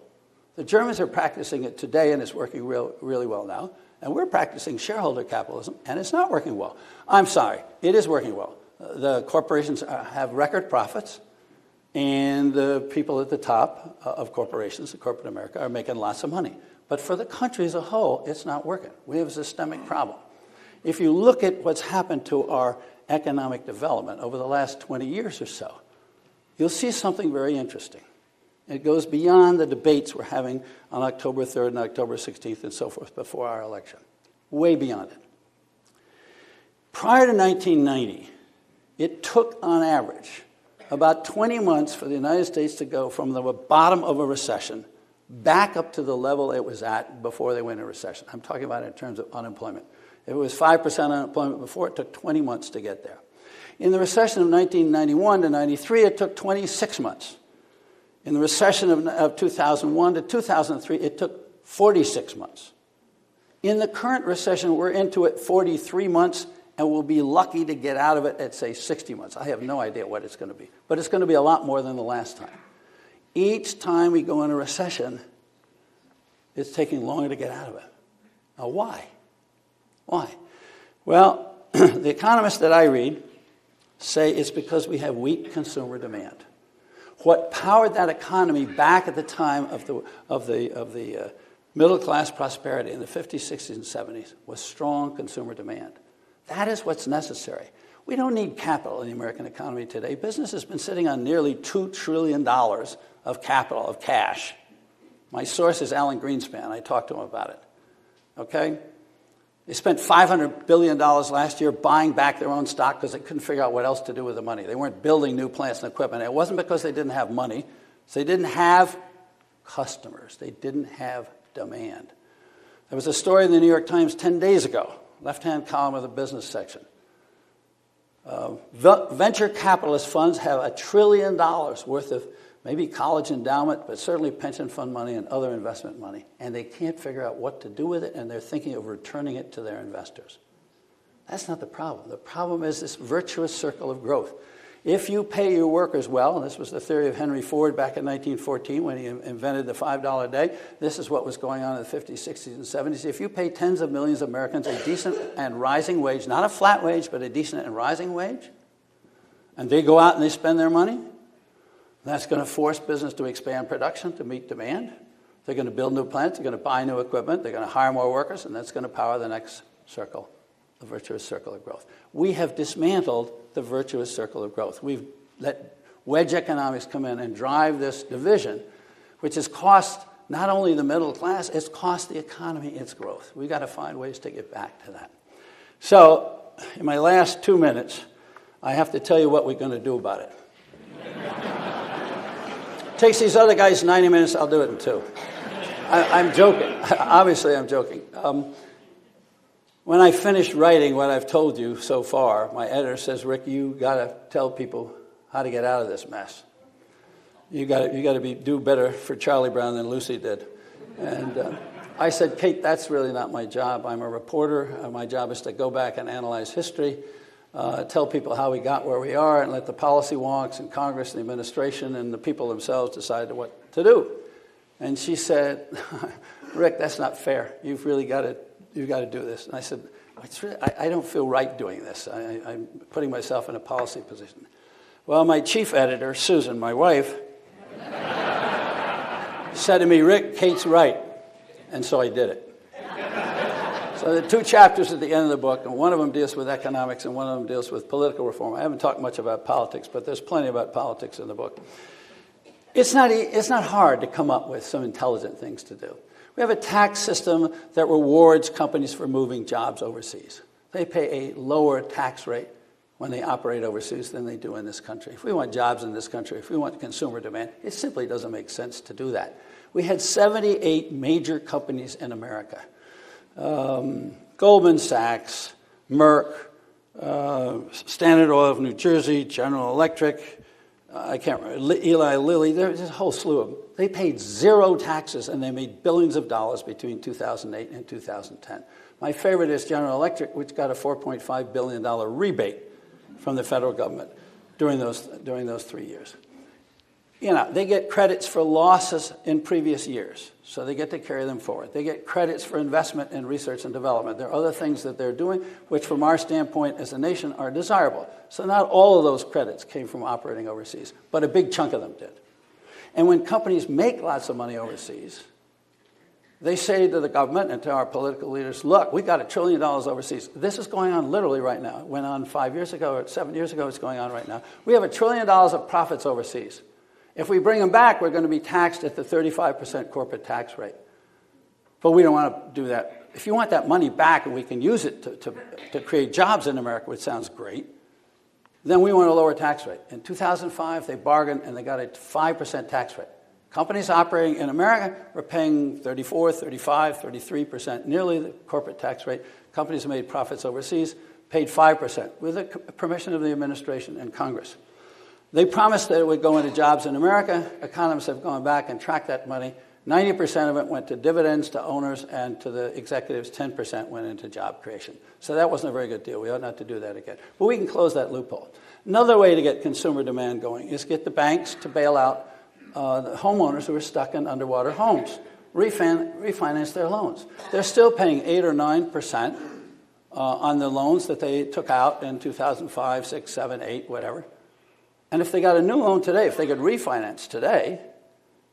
The Germans are practicing it today, and it's working really well now. And we're practicing shareholder capitalism, and it's not working well. I'm sorry, it is working well. The corporations have record profits. And the people at the top of corporations, the corporate America, are making lots of money. But for the country as a whole, it's not working. We have a systemic problem. If you look at what's happened to our economic development over the last 20 years or so, you'll see something very interesting. It goes beyond the debates we're having on October 3rd and October 16th and so forth before our election. Way beyond it. Prior to 1990, it took, on average, about 20 months for the United States to go from the bottom of a recession back up to the level it was at before they went into recession. I'm talking about it in terms of unemployment. If it was 5% unemployment before, it took 20 months to get there. In the recession of 1991 to 93, it took 26 months. In the recession of 2001 to 2003, it took 46 months. In the current recession, we're into it 43 months, and we'll be lucky to get out of it at, say, 60 months. I have no idea what it's going to be. But it's going to be a lot more than the last time. Each time we go into recession, it's taking longer to get out of it. Now, why? Why? Well, the economists that I read say it's because we have weak consumer demand. What powered that economy back at the time of the middle-class prosperity in the 50s, 60s, and 70s was strong consumer demand. That is what's necessary. We don't need capital in the American economy today. Business has been sitting on nearly $2 trillion of capital, of cash. My source is Alan Greenspan. I talked to him about it. Okay? They spent $500 billion last year buying back their own stock because they couldn't figure out what else to do with the money. They weren't building new plants and equipment. It wasn't because they didn't have money. It's they didn't have customers. They didn't have demand. There was a story in the New York Times 10 days ago, left-hand column of the business section. Venture capitalist funds have $1 trillion worth of maybe college endowment, but certainly pension fund money and other investment money, and they can't figure out what to do with it, and they're thinking of returning it to their investors. That's not the problem. The problem is this virtuous circle of growth. If you pay your workers well, and this was the theory of Henry Ford back in 1914 when he invented the $5 a day, this is what was going on in the 50s, 60s, and 70s. If you pay tens of millions of Americans a decent and rising wage, not a flat wage, but a decent and rising wage, and they go out and they spend their money, that's going to force business to expand production to meet demand. They're going to build new plants, they're going to buy new equipment, they're going to hire more workers, and that's going to power the next circle, the virtuous circle of growth. We have dismantled the virtuous circle of growth. We've let wedge economics come in and drive this division, which has cost not only the middle class, it's cost the economy its growth. We've got to find ways to get back to that. So, in my last 2 minutes, I have to tell you what we're going to do about it. Takes these other guys 90 minutes, I'll do it in 2. I'm joking. Obviously, I'm joking. When I finished writing what I've told you so far, my editor says, Rick, you got to tell people how to get out of this mess. You got to do better for Charlie Brown than Lucy did. And I said, Kate, that's really not my job. I'm a reporter. My job is to go back and analyze history, tell people how we got where we are, and let the policy wonks and Congress and the administration and the people themselves decide what to do. And she said, Rick, that's not fair. You've got to do this. And I said, I don't feel right doing this. I'm putting myself in a policy position. Well, my chief editor, Susan, my wife, said to me, Rick, Kate's right. And so I did it. So there are 2 chapters at the end of the book, and one of them deals with economics and one of them deals with political reform. I haven't talked much about politics, but there's plenty about politics in the book. It's not hard to come up with some intelligent things to do. We have a tax system that rewards companies for moving jobs overseas. They pay a lower tax rate when they operate overseas than they do in this country. If we want jobs in this country, if we want consumer demand, it simply doesn't make sense to do that. We had 78 major companies in America. Goldman Sachs, Merck, Standard Oil of New Jersey, General Electric, I can't remember, Eli Lilly, there's a whole slew of them. They paid 0 taxes, and they made billions of dollars between 2008 and 2010. My favorite is General Electric, which got a $4.5 billion rebate from the federal government during those 3 years. They get credits for losses in previous years, so they get to carry them forward. They get credits for investment in research and development. There are other things that they're doing, which from our standpoint as a nation are desirable. So not all of those credits came from operating overseas, but a big chunk of them did. And when companies make lots of money overseas, they say to the government and to our political leaders, look, we got $1 trillion overseas. This is going on literally right now. It went on 5 years ago or 7 years ago. It's going on right now. We have $1 trillion of profits overseas. If we bring them back, we're going to be taxed at the 35% corporate tax rate. But we don't want to do that. If you want that money back and we can use it to create jobs in America, which sounds great, then we want a lower tax rate. In 2005, they bargained and they got a 5% tax rate. Companies operating in America were paying 34, 35, 33%, nearly the corporate tax rate. Companies who made profits overseas paid 5% with the permission of the administration and Congress. They promised that it would go into jobs in America. Economists have gone back and tracked that money. 90% of it went to dividends to owners, and to the executives, 10% went into job creation. So that wasn't a very good deal. We ought not to do that again. But we can close that loophole. Another way to get consumer demand going is get the banks to bail out the homeowners who are stuck in underwater homes, refinance their loans. They're still paying 8 or 9% on the loans that they took out in 2005, 6, 7, 8, whatever. And if they got a new loan today, if they could refinance today,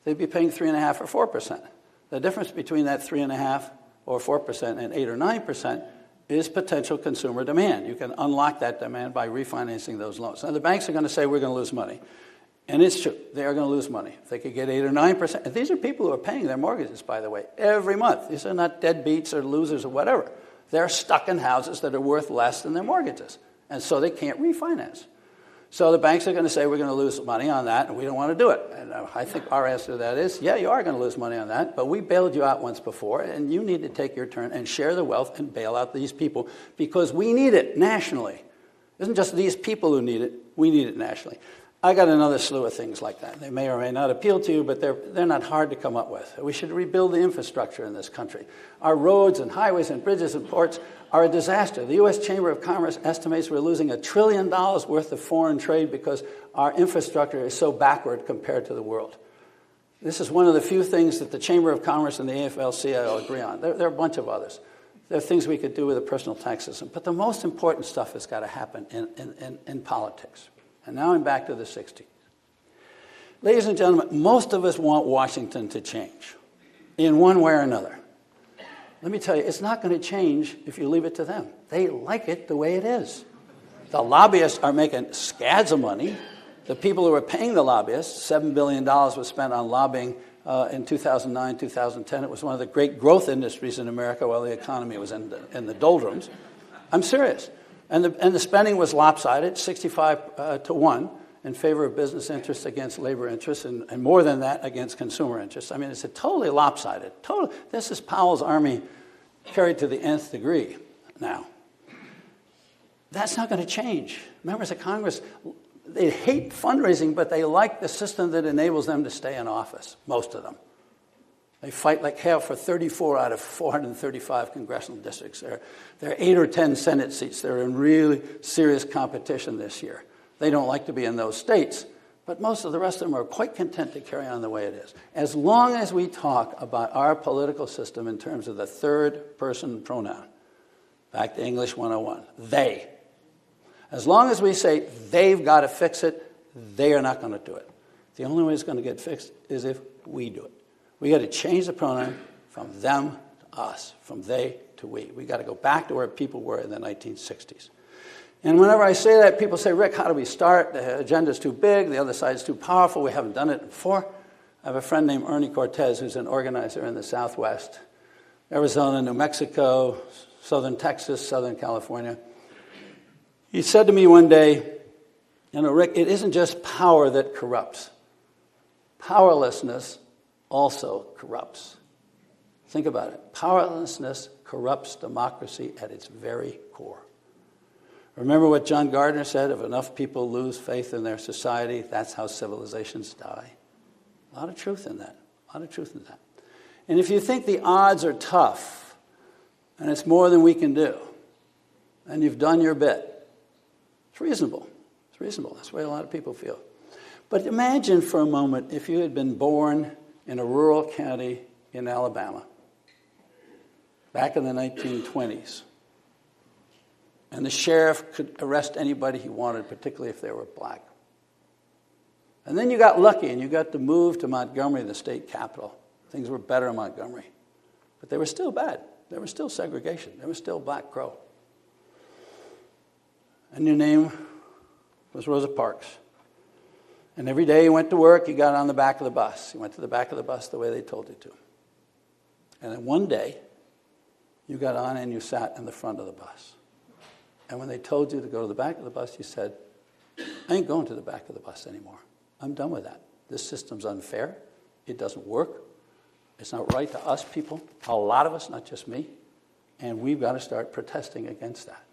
they'd be paying 3.5% or 4%. The difference between that 3.5% or 4% and 8 or 9% is potential consumer demand. You can unlock that demand by refinancing those loans. Now, the banks are going to say we're going to lose money. And it's true. They are going to lose money. If they could get 8 or 9%. And these are people who are paying their mortgages, by the way, every month. These are not deadbeats or losers or whatever. They're stuck in houses that are worth less than their mortgages. And so they can't refinance. So the banks are going to say we're going to lose money on that, and we don't want to do it. And I think our answer to that is, yeah, you are going to lose money on that, but we bailed you out once before, and you need to take your turn and share the wealth and bail out these people because we need it nationally. It isn't just these people who need it. We need it nationally. I got another slew of things like that. They may or may not appeal to you, but they're not hard to come up with. We should rebuild the infrastructure in this country. Our roads and highways and bridges and ports are a disaster. The U.S. Chamber of Commerce estimates we're losing $1 trillion worth of foreign trade because our infrastructure is so backward compared to the world. This is one of the few things that the Chamber of Commerce and the AFL-CIO agree on. There are a bunch of others. There are things we could do with a personal tax system. But the most important stuff has got to happen in politics. And now I'm back to the 60s. Ladies and gentlemen, most of us want Washington to change in one way or another. Let me tell you, it's not going to change if you leave it to them. They like it the way it is. The lobbyists are making scads of money. The people who are paying the lobbyists, $7 billion was spent on lobbying in 2009, 2010. It was one of the great growth industries in America while the economy was in the doldrums. I'm serious. And the spending was lopsided, 65 to 1 in favor of business interests against labor interests, and more than that against consumer interests. I mean, it's a totally lopsided. This is Powell's army carried to the nth degree. now. That's not going to change. Members of Congress, they hate fundraising, but they like the system that enables them to stay in office, most of them. They fight like hell for 34 out of 435 congressional districts. There are 8 or 10 Senate seats. They're in really serious competition this year. They don't like to be in those states, but most of the rest of them are quite content to carry on the way it is. As long as we talk about our political system in terms of the third-person pronoun, back to English 101, they. As long as we say they've got to fix it, they are not going to do it. The only way it's going to get fixed is if we do it. We got to change the pronoun from them to us, from they to we. We got to go back to where people were in the 1960s. And whenever I say that, people say, Rick, how do we start? The agenda's too big, the other side's too powerful, we haven't done it before. I have a friend named Ernie Cortez who's an organizer in the Southwest, Arizona, New Mexico, southern Texas, southern California. He said to me one day, Rick, it isn't just power that corrupts. Powerlessness also corrupts. Think about it. Powerlessness corrupts democracy at its very core. Remember what John Gardner said, if enough people lose faith in their society, that's how civilizations die. A lot of truth in that. A lot of truth in that. And if you think the odds are tough, and it's more than we can do, and you've done your bit, it's reasonable. It's reasonable. That's the way a lot of people feel. But imagine for a moment if you had been born in a rural county in Alabama back in the 1920s, and the sheriff could arrest anybody he wanted, particularly if they were black. And then you got lucky and you got to move to Montgomery, the state capital. Things were better in Montgomery. But they were still bad. There was still segregation. There was still Black Crow. And your name was Rosa Parks. And every day you went to work, you got on the back of the bus. You went to the back of the bus the way they told you to. And then one day, you got on and you sat in the front of the bus. And when they told you to go to the back of the bus, you said, I ain't going to the back of the bus anymore. I'm done with that. This system's unfair. It doesn't work. It's not right to us people, a lot of us, not just me. And we've got to start protesting against that.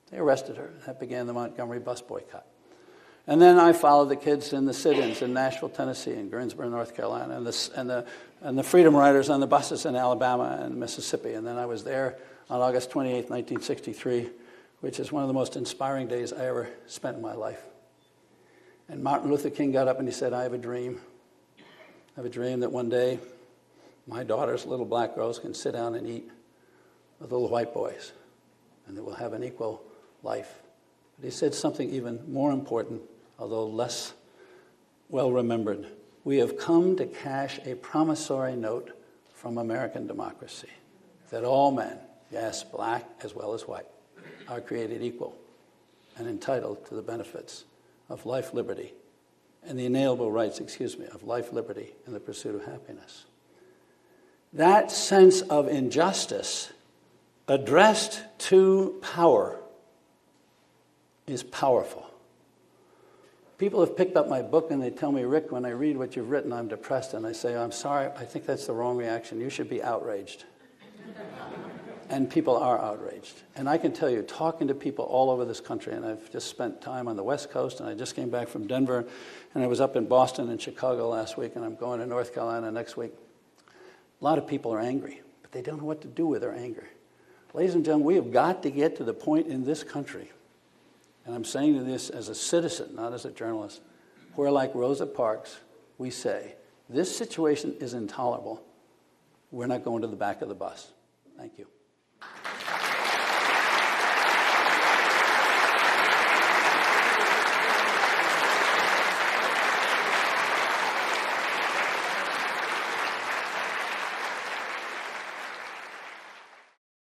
They arrested her. That began the Montgomery bus boycott. And then I followed the kids in the sit-ins in Nashville, Tennessee, and Greensboro, North Carolina, and the Freedom Riders on the buses in Alabama and Mississippi. And then I was there on August 28, 1963, which is one of the most inspiring days I ever spent in my life. And Martin Luther King got up and he said, I have a dream. I have a dream that one day my daughters, little black girls, can sit down and eat with little white boys, and that we'll have an equal life. But he said something even more important, although less well remembered. We have come to cash a promissory note from American democracy, that all men, yes, black as well as white, are created equal and entitled to the benefits of life, liberty, and the inalienable rights, of life, liberty, and the pursuit of happiness. That sense of injustice addressed to power is powerful. People have picked up my book and they tell me, Rick, when I read what you've written, I'm depressed. And I say, I'm sorry, I think that's the wrong reaction. You should be outraged. And people are outraged. And I can tell you, talking to people all over this country, and I've just spent time on the West Coast, and I just came back from Denver, and I was up in Boston and Chicago last week, and I'm going to North Carolina next week. A lot of people are angry, but they don't know what to do with their anger. Ladies and gentlemen, we have got to get to the point in this country, and I'm saying this as a citizen, not as a journalist, where, like Rosa Parks, we say, this situation is intolerable. We're not going to the back of the bus. Thank you.